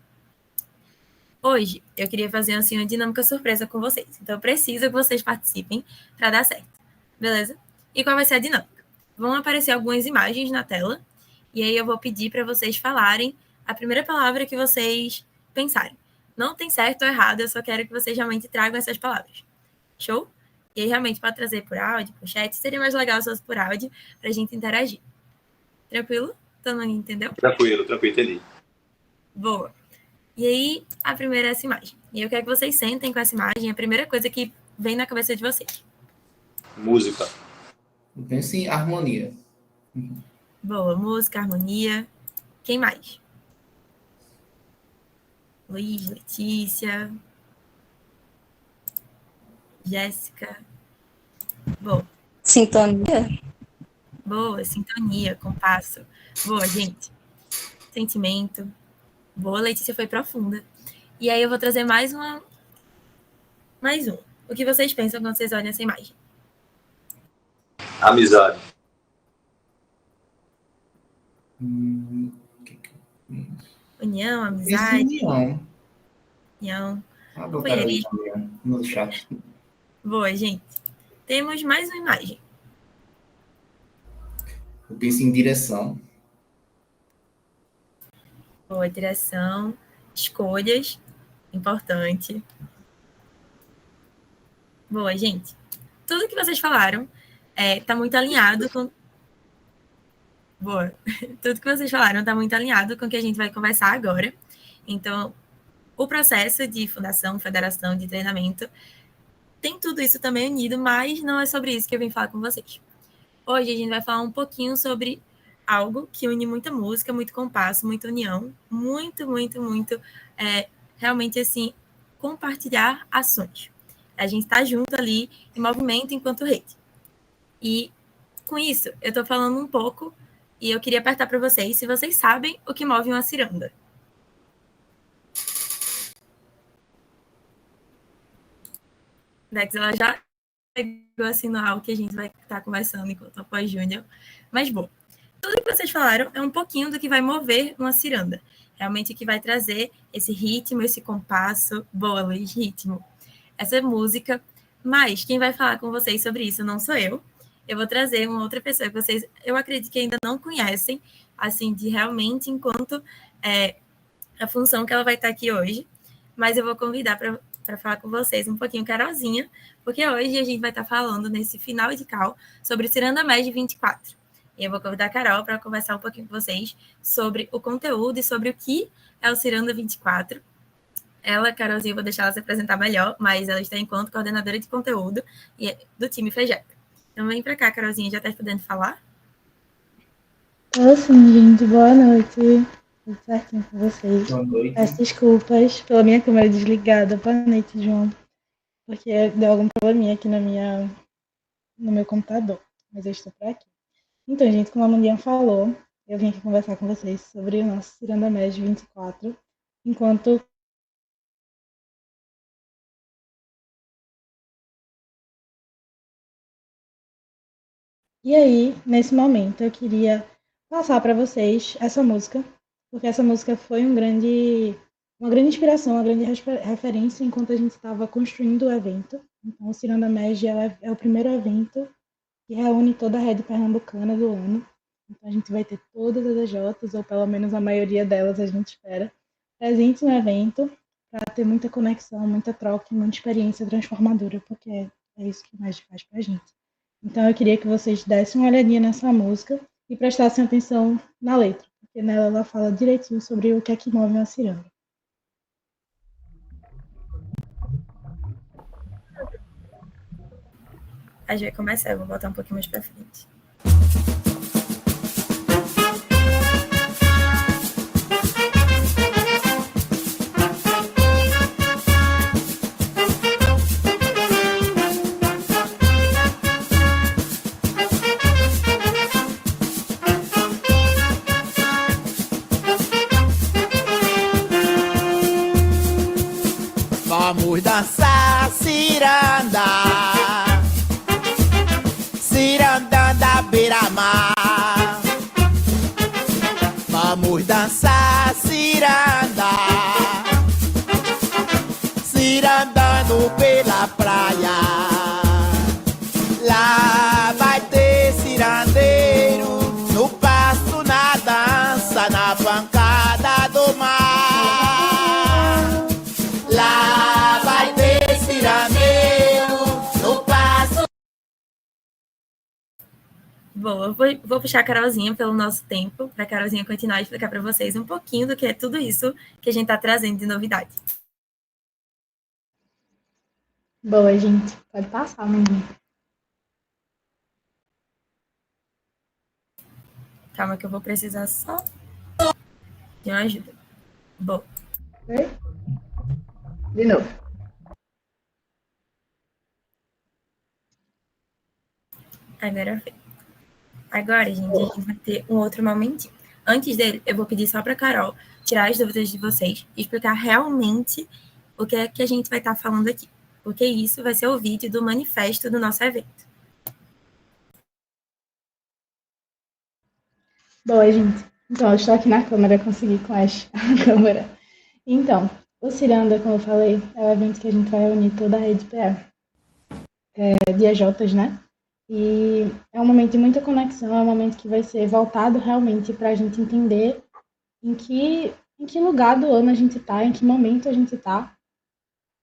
Hoje, eu queria fazer assim, uma dinâmica surpresa com vocês, então eu preciso que vocês participem para dar certo, beleza? E qual vai ser a dinâmica? Vão aparecer algumas imagens na tela, e aí eu vou pedir para vocês falarem a primeira palavra que vocês pensarem. Não tem certo ou errado, eu só quero que vocês realmente tragam essas palavras. Show? E aí, realmente, pode trazer por áudio, por chat. Seria mais legal se fosse por áudio, para a gente interagir. Tranquilo? Todo mundo entendeu? Tranquilo, entendi. Boa. E aí, a primeira é essa imagem. E eu quero que vocês sentem com essa imagem a primeira coisa que vem na cabeça de vocês. Música. Eu penso em harmonia. Boa. Música, harmonia. Quem mais? Luiz, Letícia... Jéssica. Boa. Sintonia. Boa, sintonia, compasso. Boa, gente. Sentimento. Boa, Letícia foi profunda. E aí eu vou trazer mais um. O que vocês pensam quando vocês olham essa imagem? Amizade. União, amizade. União. Companheirismo. No chat. Boa, gente. Temos mais uma imagem. Eu penso em direção. Boa, direção. Escolhas. Importante. Boa, gente. Tudo que vocês falaram está muito alinhado com... Boa. Tudo que vocês falaram está muito alinhado com o que a gente vai conversar agora. Então, o processo de fundação, federação, de treinamento, tem tudo isso também unido, mas não é sobre isso que eu vim falar com vocês. Hoje a gente vai falar um pouquinho sobre algo que une muita música, muito compasso, muita união, muito, realmente assim, compartilhar ações. A gente está junto ali em movimento enquanto rede. E com isso, eu estou falando um pouco e eu queria apertar para vocês se vocês sabem o que move uma ciranda. Dex, ela já pegou assim no algo que a gente vai estar conversando enquanto após Júnior. Mas, bom, tudo que vocês falaram é um pouquinho do que vai mover uma ciranda. Realmente o que vai trazer esse ritmo, esse compasso, boa, Luiz, ritmo, essa música. Mas quem vai falar com vocês sobre isso não sou eu. Eu vou trazer uma outra pessoa que vocês, eu acredito que ainda não conhecem, assim, de realmente enquanto a função que ela vai estar aqui hoje. Mas eu vou convidar para falar com vocês um pouquinho, Carolzinha, porque hoje a gente vai estar falando nesse final de call sobre o Ciranda Med 24. E eu vou convidar a Carol para conversar um pouquinho com vocês sobre o conteúdo e sobre o que é o Ciranda 24. Ela, Carolzinha, eu vou deixar ela se apresentar melhor, mas ela está enquanto coordenadora de conteúdo do time FEGEP. Então vem para cá, Carolzinha, já está podendo falar? Oi, sim, gente. Boa noite. Tudo certinho com vocês? Boa noite. Peço desculpas pela minha câmera desligada. Boa noite, João. Porque deu algum probleminha aqui no meu computador. Mas eu estou por aqui. Então, gente, como a Mandian falou, eu vim aqui conversar com vocês sobre o nosso Ciranda Med 24, enquanto E aí, nesse momento, eu queria passar para vocês essa música, porque essa música foi uma grande inspiração, uma grande referência enquanto a gente estava construindo o evento. Então, o Ciranda Med é o primeiro evento que reúne toda a rede pernambucana do ano. Então, a gente vai ter todas as EJs, ou pelo menos a maioria delas, a gente espera, presentes no evento, para ter muita conexão, muita troca e muita experiência transformadora, porque é isso que mais faz para a gente. Então, eu queria que vocês dessem uma olhadinha nessa música e prestassem atenção na letra, porque nela ela fala direitinho sobre o que é que move uma ciranda. A gente vai começar, eu vou botar um pouquinho mais para frente. da praia. Lá vai ter cirandeiro, no passo, na dança, na pancada do mar. Lá vai ter cirandeiro, no passo. Bom, eu vou puxar a Carolzinha pelo nosso tempo, para a Carolzinha continuar a explicar para vocês um pouquinho do que é tudo isso que a gente está trazendo de novidade. Boa, gente. Pode passar, menina. Calma que eu vou precisar só de uma ajuda. Bom. Oi? De novo. Agora, gente, a gente vai ter um outro momentinho. Antes dele, eu vou pedir só para a Carol tirar as dúvidas de vocês e explicar realmente o que é que a gente vai estar falando aqui. Porque isso vai ser o vídeo do manifesto do nosso evento. Boa, gente. Então, eu estou aqui na câmera, consegui com a câmera. Então, o Ciranda, como eu falei, é o evento que a gente vai reunir toda a rede PE de EJs, né? E é um momento de muita conexão, é um momento que vai ser voltado realmente para a gente entender em que lugar do ano a gente está, em que momento a gente está,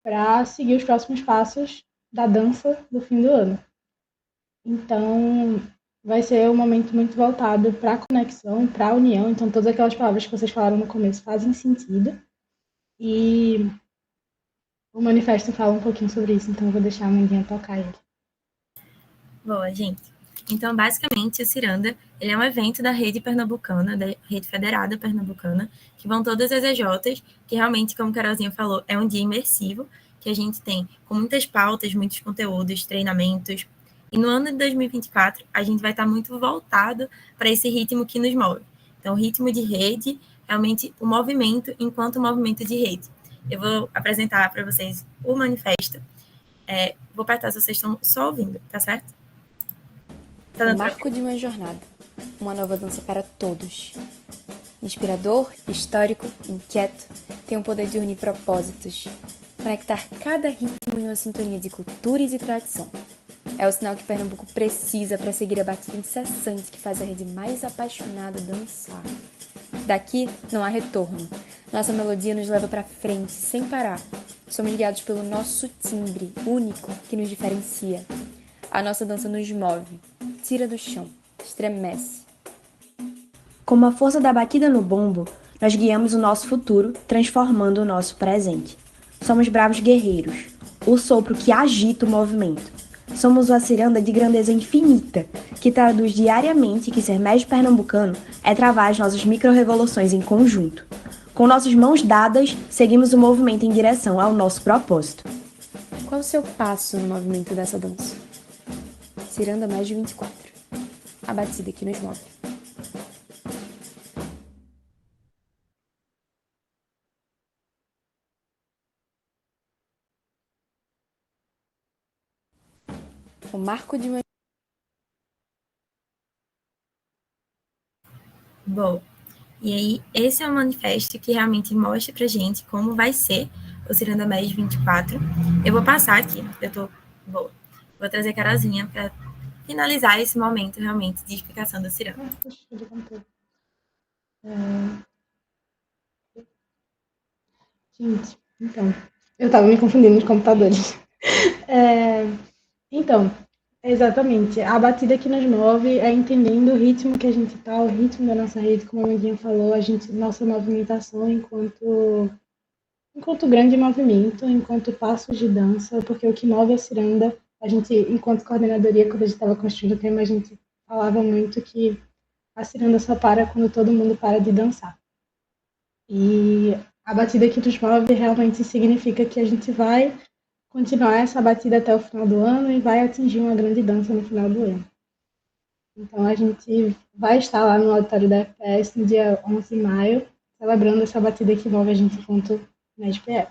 para seguir os próximos passos da dança do fim do ano. Então, vai ser um momento muito voltado para a conexão, para a união. Então, todas aquelas palavras que vocês falaram no começo fazem sentido. E o manifesto fala um pouquinho sobre isso, então eu vou deixar a Mandinha tocar ele. Boa, gente. Então, basicamente, o Ciranda, ele é um evento da rede pernambucana, da rede federada pernambucana, que vão todas as EJs, que realmente, como a Carolzinha falou, é um dia imersivo, que a gente tem com muitas pautas, muitos conteúdos, treinamentos. E no ano de 2024, a gente vai estar muito voltado para esse ritmo que nos move. Então, o ritmo de rede, realmente o movimento enquanto movimento de rede. Eu vou apresentar para vocês o manifesto. Vou apertar se vocês estão só ouvindo, tá certo? O marco de uma jornada. Uma nova dança para todos. Inspirador, histórico, inquieto, tem o poder de unir propósitos. Conectar cada ritmo em uma sintonia de culturas e tradição. É o sinal que Pernambuco precisa para seguir a batida incessante que faz a rede mais apaixonada dançar. Daqui não há retorno. Nossa melodia nos leva para frente, sem parar. Somos guiados pelo nosso timbre único que nos diferencia. A nossa dança nos move, tira do chão, estremece. Com a força da batida no bombo, nós guiamos o nosso futuro, transformando o nosso presente. Somos bravos guerreiros, o sopro que agita o movimento. Somos uma ciranda de grandeza infinita, que traduz diariamente que ser mestre pernambucano é travar as nossas micro-revoluções em conjunto. Com nossas mãos dadas, seguimos o movimento em direção ao nosso propósito. Qual o seu passo no movimento dessa dança? Ciranda mais de 24. A batida que nos move. O marco de uma... Bom, e aí esse é um manifesto que realmente mostra pra gente como vai ser o Ciranda Mes 24. Eu vou passar aqui, vou trazer a Carolzinha para finalizar esse momento realmente de explicação do Ciranda. Gente, então, eu estava me confundindo nos computadores. Então, exatamente, a batida que nos move é entendendo o ritmo que a gente está, o ritmo da nossa rede, como a Mandinha falou, nossa movimentação enquanto grande movimento, enquanto passos de dança, porque o que move a ciranda, a gente, enquanto coordenadoria, quando a gente estava construindo o tema, a gente falava muito que a ciranda só para quando todo mundo para de dançar. E a batida que nos move realmente significa que a gente vai continuar essa batida até o final do ano e vai atingir uma grande dança no final do ano. Então, a gente vai estar lá no auditório da FPS no dia 11 de maio, celebrando essa batida que move a gente junto na SPE.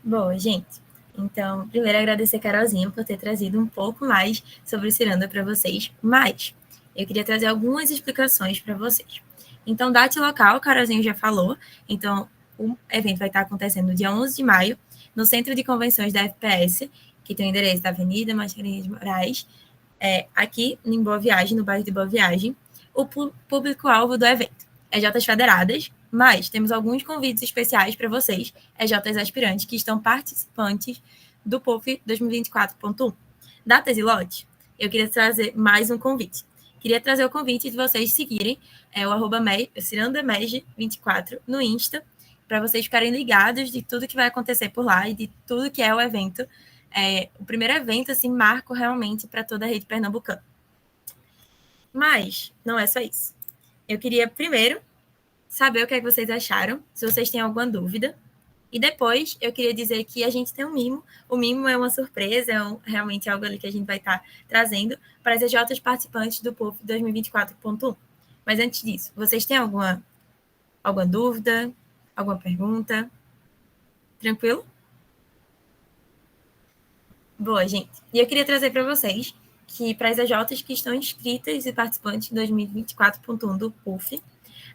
Bom, gente, então, primeiro agradecer a Carolzinha por ter trazido um pouco mais sobre o Ciranda para vocês, mas eu queria trazer algumas explicações para vocês. Então, data e local, a Carolzinha já falou, então, o evento vai estar acontecendo no dia 11 de maio, no Centro de Convenções da FPS, que tem o endereço da Avenida Mascarenhas de Moraes, aqui em Boa Viagem, no bairro de Boa Viagem. O público-alvo do evento é EJs federadas, mas temos alguns convites especiais para vocês, EJs aspirantes, que estão participantes do PUF 2024.1. Datas e lote, eu queria trazer mais um convite. Queria trazer o convite de vocês seguirem o @cirandameg24 no Insta, para vocês ficarem ligados de tudo que vai acontecer por lá e de tudo que é o evento. O primeiro evento, assim, marco realmente para toda a rede pernambucana. Mas não é só isso. Eu queria, primeiro, saber o que é que vocês acharam, se vocês têm alguma dúvida. E depois, eu queria dizer que a gente tem um mimo. O mimo é uma surpresa, realmente algo ali que a gente vai estar trazendo para as EJs participantes do PUF 2024.1. Mas antes disso, vocês têm alguma dúvida, alguma pergunta? Tranquilo? Boa, gente. E eu queria trazer para vocês que para as EJs que estão inscritas e participantes de 2024.1 do PUF,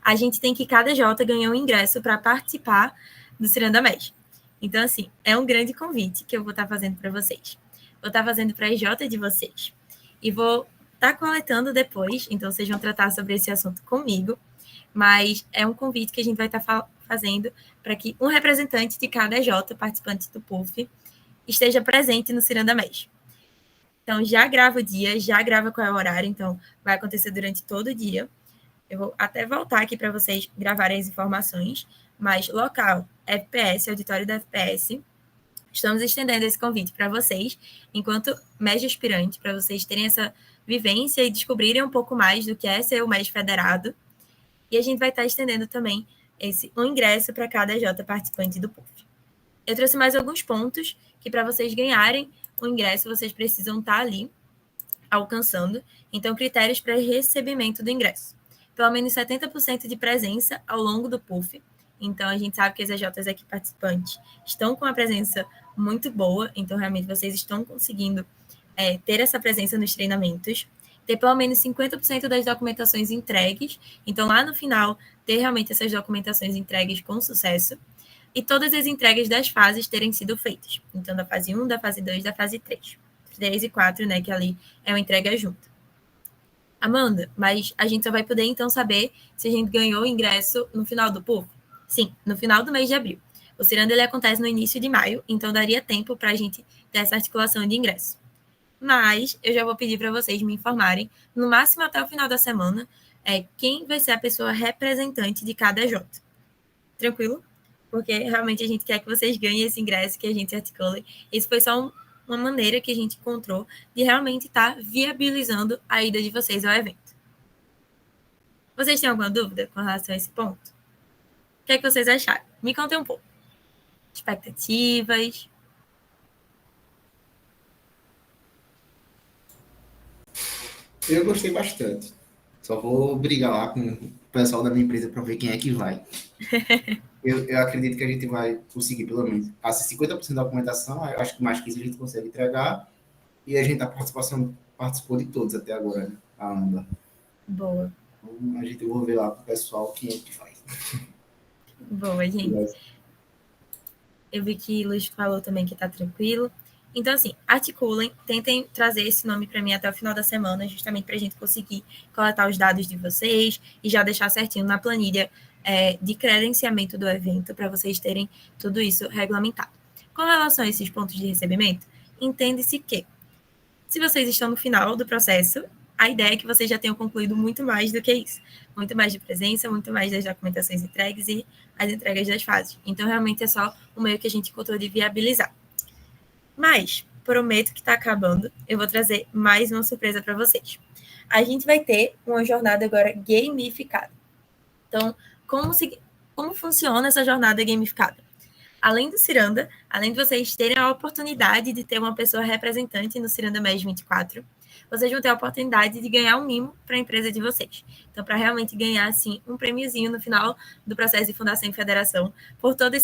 a gente tem que cada EJ ganhar um ingresso para participar do Ciranda Med. Então, assim, é um grande convite que eu vou estar fazendo para vocês. Vou estar fazendo para a EJ de vocês. E vou estar coletando depois, então vocês vão tratar sobre esse assunto comigo, mas é um convite que a gente vai estar fazendo para que um representante de cada EJ participante do PUF esteja presente no Ciranda Med. Então, já grava o dia, já grava qual é o horário, então vai acontecer durante todo o dia. Eu vou até voltar aqui para vocês gravarem as informações, mas local, FPS, auditório da FPS, estamos estendendo esse convite para vocês, enquanto MEG aspirante, para vocês terem essa vivência e descobrirem um pouco mais do que é ser o MEG federado. E a gente vai estar estendendo também um ingresso para cada EJ participante do PUF. Eu trouxe mais alguns pontos que para vocês ganharem o ingresso, vocês precisam estar ali alcançando. Então, critérios para recebimento do ingresso. Pelo menos 70% de presença ao longo do PUF. Então, a gente sabe que as EJs aqui participantes estão com a presença muito boa. Então, realmente, vocês estão conseguindo ter essa presença nos treinamentos. Ter pelo menos 50% das documentações entregues. Então, lá no final, ter realmente essas documentações entregues com sucesso. E todas as entregas das fases terem sido feitas. Então, da fase 1, da fase 2, da fase 3. 3 e 4, né, que ali é uma entrega junta. Amanda, mas a gente só vai poder, então, saber se a gente ganhou o ingresso no final do PUF? Sim, no final do mês de abril. O Ciranda, ele acontece no início de maio, então daria tempo para a gente ter essa articulação de ingresso. Mas eu já vou pedir para vocês me informarem, no máximo até o final da semana, quem vai ser a pessoa representante de cada EJ. Tranquilo? Porque realmente a gente quer que vocês ganhem esse ingresso, que a gente articule. Isso foi só uma maneira que a gente encontrou de realmente estar viabilizando a ida de vocês ao evento. Vocês têm alguma dúvida com relação a esse ponto? O que é que vocês acharam? Me contem um pouco. Expectativas. Eu gostei bastante. Só vou brigar lá com o pessoal da minha empresa para ver quem é que vai. Eu acredito que a gente vai conseguir, pelo menos, 50% da documentação. Eu acho que mais que isso a gente consegue entregar. E a gente participou de todos até agora, né? A AMBA. Boa. Então, a gente vai ver lá com o pessoal quem é que faz. Boa, gente. Eu vi que o Luiz falou também que está tranquilo. Então, assim, articulem, tentem trazer esse nome para mim até o final da semana, justamente para a gente conseguir coletar os dados de vocês e já deixar certinho na planilha de credenciamento do evento, para vocês terem tudo isso regulamentado. Com relação a esses pontos de recebimento, entende-se que, se vocês estão no final do processo, a ideia é que vocês já tenham concluído muito mais do que isso. Muito mais de presença, muito mais das documentações entregues e as entregas das fases. Então, realmente, é só o meio que a gente encontrou de viabilizar. Mas, prometo que está acabando, eu vou trazer mais uma surpresa para vocês. A gente vai ter uma jornada agora gamificada. Então, como funciona essa jornada gamificada? Além do Ciranda, além de vocês terem a oportunidade de ter uma pessoa representante no Ciranda MEG 24, vocês vão ter a oportunidade de ganhar um mimo para a empresa de vocês. Então, para realmente ganhar, assim, um prêmiozinho no final do processo de fundação e federação, por toda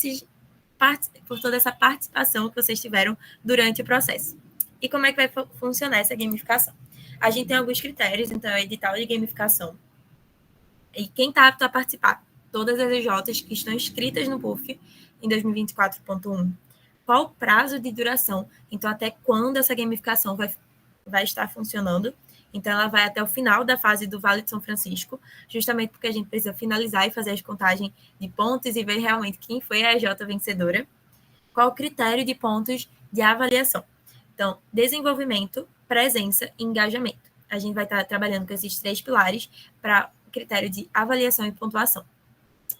essa participação que vocês tiveram durante o processo. E como é que vai funcionar essa gamificação? A gente tem alguns critérios, então, é edital de gamificação. E quem está apto a participar? todas as EJs que estão inscritas no PUF em 2024.1. Qual o prazo de duração? Então, até quando essa gamificação vai estar funcionando? Então, ela vai até o final da fase do Vale de São Francisco, justamente porque a gente precisa finalizar e fazer as contagens de pontos e ver realmente quem foi a EJ vencedora. Qual o critério de pontos de avaliação? Então, desenvolvimento, presença e engajamento. A gente vai estar trabalhando com esses 3 pilares para o critério de avaliação e pontuação.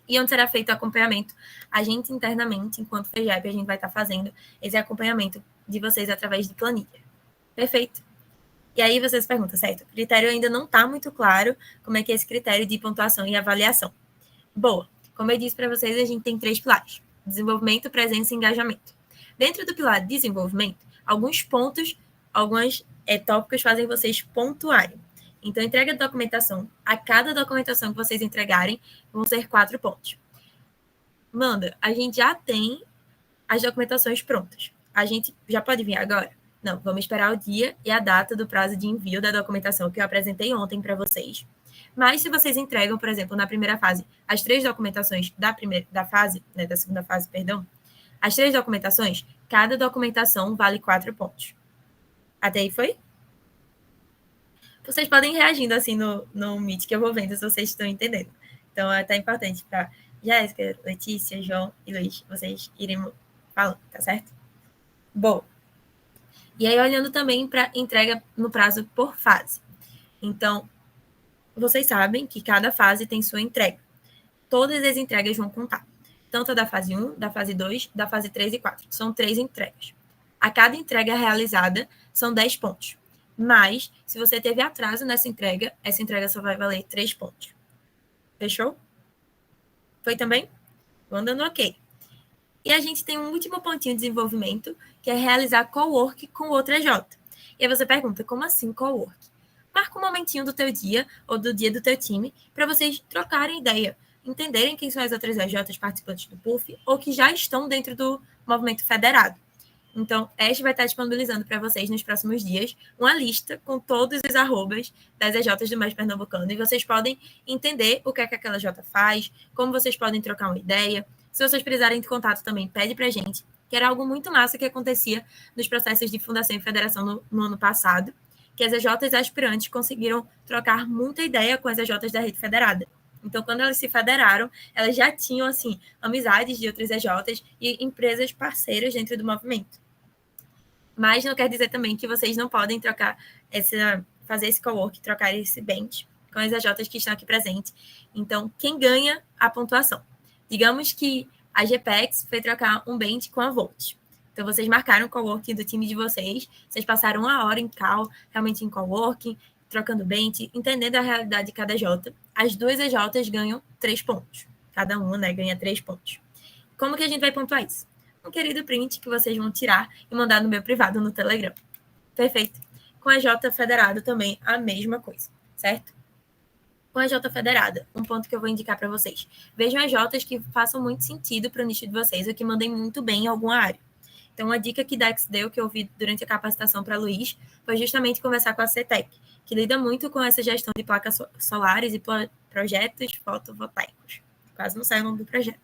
E onde será feito o acompanhamento? A gente internamente, enquanto FEGEP, a gente vai estar fazendo esse acompanhamento de vocês através de planilha. Perfeito? E aí vocês perguntam, certo? O critério ainda não está muito claro como é que é esse critério de pontuação e avaliação. Boa. Como eu disse para vocês, a gente tem 3 pilares. Desenvolvimento, presença e engajamento. Dentro do pilar de desenvolvimento, alguns pontos, alguns tópicos fazem vocês pontuarem. Então, entrega de documentação. A cada documentação que vocês entregarem, vão ser 4 pontos. Manda, a gente já tem as documentações prontas. A gente já pode vir agora? Não, vamos esperar o dia e a data do prazo de envio da documentação que eu apresentei ontem para vocês. Mas se vocês entregam, por exemplo, na primeira fase, as 3 documentações da segunda fase, as 3 documentações, cada documentação vale 4 pontos. Até aí foi? Vocês podem ir reagindo assim no Meet, que eu vou vendo se vocês estão entendendo. Então, é até importante para Jéssica, Letícia, João e Luiz, vocês irem falando, tá certo? Bom. E aí, olhando também para entrega no prazo por fase. Então, vocês sabem que cada fase tem sua entrega. Todas as entregas vão contar. Tanto a da fase 1, da fase 2, da fase 3 e 4. São 3 entregas. A cada entrega realizada são 10 pontos. Mas, se você teve atraso nessa entrega, essa entrega só vai valer 3 pontos. Fechou? Foi também? Vou dando ok. E a gente tem um último pontinho de desenvolvimento, que é realizar co-work com outra EJ. E aí você pergunta, como assim co-work? Marca um momentinho do teu dia, ou do dia do teu time, para vocês trocarem ideia, entenderem quem são as outras EJs participantes do PUF, ou que já estão dentro do movimento federado. Então, Ash vai estar disponibilizando para vocês nos próximos dias uma lista com todos os arrobas das EJs do MES Pernambucano. E vocês podem entender o que é que aquela EJ faz, como vocês podem trocar uma ideia. Se vocês precisarem de contato também, pede para a gente, que era algo muito massa que acontecia nos processos de fundação e federação no ano passado, que as EJs aspirantes conseguiram trocar muita ideia com as EJs da rede federada. Então, quando elas se federaram, elas já tinham, assim, amizades de outras EJs e empresas parceiras dentro do movimento. Mas não quer dizer também que vocês não podem fazer esse co-work, trocar esse bench com as EJs que estão aqui presentes. Então, quem ganha a pontuação? Digamos que a GPEX foi trocar um bench com a Volt. Então, vocês marcaram o co-working do time de vocês, vocês passaram 1 hora em call, realmente em co-working, trocando bench, entendendo a realidade de cada EJ. As 2 EJs ganham 3 pontos. Cada uma, ganha 3 pontos. Como que a gente vai pontuar isso? Um querido print que vocês vão tirar e mandar no meu privado no Telegram. Perfeito. Com a EJ federado também, a mesma coisa, certo? Com a EJ federada, um ponto que eu vou indicar para vocês. Vejam EJs que façam muito sentido para o nicho de vocês ou que mandem muito bem em alguma área. Então, uma dica que Dex deu, que eu ouvi durante a capacitação para Luiz, foi justamente conversar com a CETEC, que lida muito com essa gestão de placas solares e projetos fotovoltaicos. Quase não sai o nome do projeto.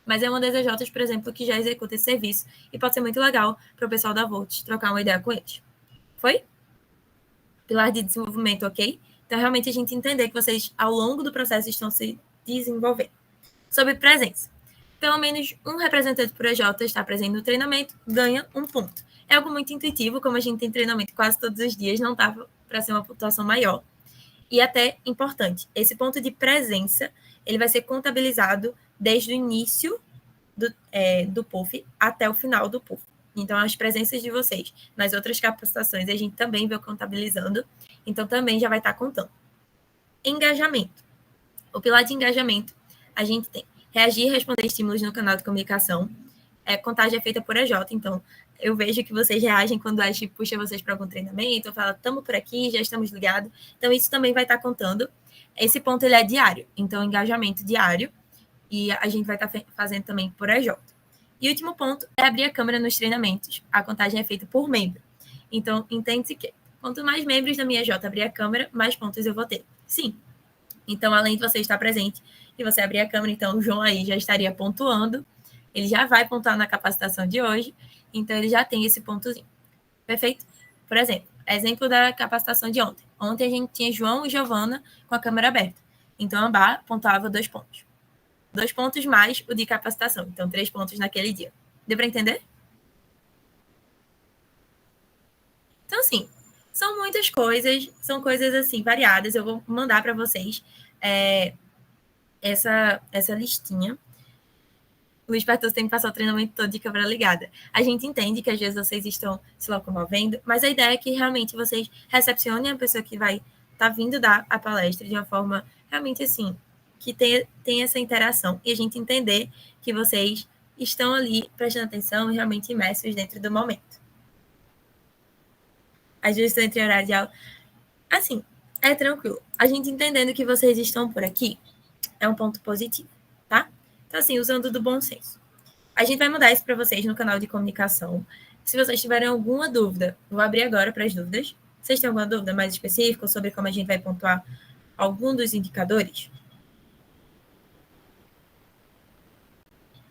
Mas é uma das EJs, por exemplo, que já executa esse serviço e pode ser muito legal para o pessoal da Volt trocar uma ideia com eles. Foi? Pilar de desenvolvimento, ok? Então, realmente, a gente entender que vocês, ao longo do processo, estão se desenvolvendo. Sobre presença. Pelo menos um representante por EJ está presente no treinamento, ganha 1 ponto. É algo muito intuitivo, como a gente tem treinamento quase todos os dias, não estava para ser uma pontuação maior. E até importante, esse ponto de presença, ele vai ser contabilizado desde o início do PUF até o final do PUF. Então, as presenças de vocês nas outras capacitações, a gente também vai contabilizando, então também já vai estar contando. Engajamento. O pilar de engajamento, a gente tem reagir e responder estímulos no canal de comunicação. Contagem é feita por EJ, então eu vejo que vocês reagem quando a gente puxa vocês para algum treinamento, ou fala, estamos por aqui, já estamos ligados. Então, isso também vai estar contando. Esse ponto, ele é diário, então, engajamento diário, e a gente vai estar fazendo também por EJ. E o último ponto é abrir a câmera nos treinamentos. A contagem é feita por membro. Então, entende-se que quanto mais membros da minha EJ abrir a câmera, mais pontos eu vou ter. Sim, Então, além de você estar presente e você abrir a câmera, então o João aí já estaria pontuando, ele já vai pontuar na capacitação de hoje, então ele já tem esse pontozinho. Perfeito? Por exemplo da capacitação de ontem. Ontem a gente tinha João e Giovana com a câmera aberta. Então, a Ambá pontuava 2 pontos. 2 pontos mais o de capacitação. Então, 3 pontos naquele dia. Deu para entender? Então, assim, são muitas coisas, são coisas, assim, variadas. Eu vou mandar para vocês essa listinha. O Luiz Bartoso tem que passar o treinamento todo de câmera ligada. A gente entende que às vezes vocês estão se locomovendo, mas a ideia é que realmente vocês recepcionem a pessoa que vai estar vindo dar a palestra de uma forma realmente assim, que tem essa interação e a gente entender que vocês estão ali prestando atenção e realmente imersos dentro do momento. Às vezes estou entre horário de aula. Assim, é tranquilo. A gente entendendo que vocês estão por aqui é um ponto positivo, tá? Então, assim, usando do bom senso. A gente vai mandar isso para vocês no canal de comunicação. Se vocês tiverem alguma dúvida, vou abrir agora para as dúvidas. Vocês têm alguma dúvida mais específica sobre como a gente vai pontuar algum dos indicadores?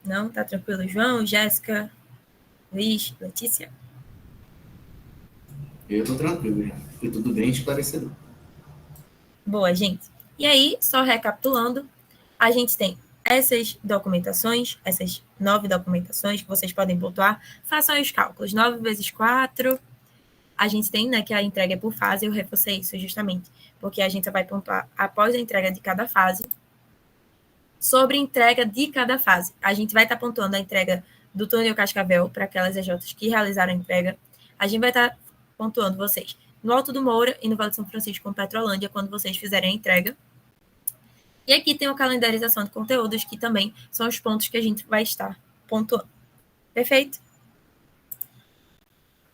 Não? Tá tranquilo, João, Jéssica, Luiz, Letícia? Eu tô tranquilo já. Foi tudo bem esclarecedor. Boa, gente. E aí, só recapitulando, a gente tem essas documentações, essas 9 documentações que vocês podem pontuar. Façam os cálculos. 9 vezes 4. A gente tem, né, que a entrega é por fase. Eu reforcei isso justamente, porque a gente vai pontuar após a entrega de cada fase. Sobre entrega de cada fase, a gente vai estar pontuando a entrega do Túnel Cascavel para aquelas EJs que realizaram a entrega. A gente vai estar pontuando vocês no Alto do Moura e no Vale de São Francisco com Petrolândia, quando vocês fizerem a entrega. E aqui tem a calendarização de conteúdos, que também são os pontos que a gente vai estar pontuando. Perfeito?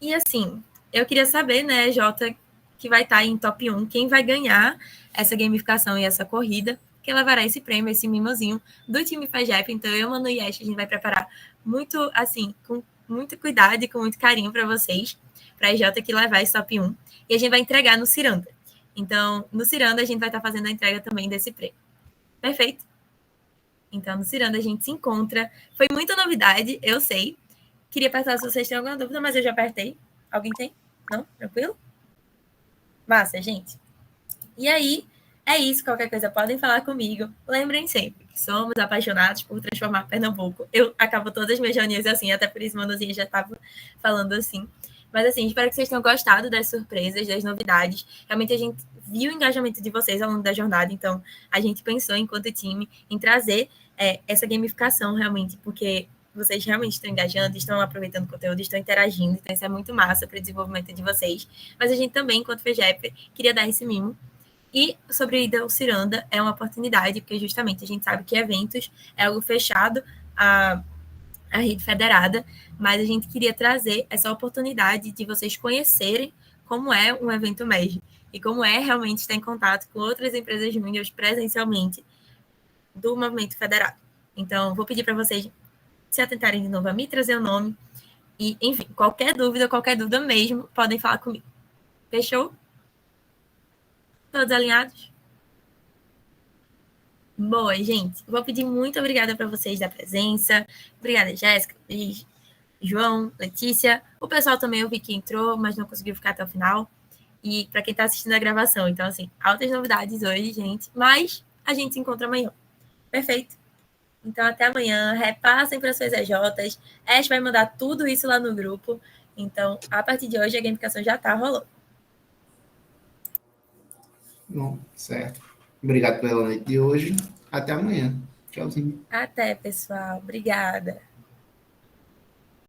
E assim, eu queria saber, né, Jota, que vai estar em top 1, quem vai ganhar essa gamificação e essa corrida, que levará esse prêmio, esse mimozinho do time FAGEP. Então, eu, Manu e Yesh, a gente vai preparar muito, assim, com muito cuidado e com muito carinho para vocês, para a Jota que levar esse top 1. E a gente vai entregar no Ciranda. Então, no Ciranda, a gente vai estar fazendo a entrega também desse prêmio. Perfeito? Então, no Ciranda a gente se encontra. Foi muita novidade, eu sei. Queria perguntar se vocês têm alguma dúvida, mas eu já apertei. Alguém tem? Não? Tranquilo? Massa, gente. E aí, é isso. Qualquer coisa, podem falar comigo. Lembrem sempre que somos apaixonados por transformar Pernambuco. Eu acabo todas as minhas reuniões assim, até por isso Manuzinha já estava falando assim. Mas, assim, espero que vocês tenham gostado das surpresas, das novidades. Realmente, a gente viu o engajamento de vocês ao longo da jornada. Então, a gente pensou, enquanto time, em trazer essa gamificação, realmente, porque vocês realmente estão engajando, estão aproveitando o conteúdo, estão interagindo. Então, isso é muito massa para o desenvolvimento de vocês. Mas a gente também, enquanto FGEP, queria dar esse mimo. E sobre a ida ao Ciranda, é uma oportunidade, porque justamente a gente sabe que eventos é algo fechado a rede federada, mas a gente queria trazer essa oportunidade de vocês conhecerem como é um evento MEG e como é realmente estar em contato com outras empresas júniores presencialmente do movimento federado. Então, vou pedir para vocês se atentarem de novo a me trazer o nome e, enfim, qualquer dúvida mesmo, podem falar comigo. Fechou? Todos alinhados? Boa, gente. Vou pedir muito obrigada para vocês da presença. Obrigada, Jéssica, João, Letícia. O pessoal também eu vi que entrou, mas não conseguiu ficar até o final. E para quem está assistindo a gravação. Então, assim, altas novidades hoje, gente. Mas a gente se encontra amanhã. Perfeito? Então, até amanhã. Repassem para suas EJs. Ash vai mandar tudo isso lá no grupo. Então, a partir de hoje, a gamificação já está rolando. Bom, certo. Obrigado pela noite de hoje. Até amanhã. Tchauzinho. Até, pessoal. Obrigada.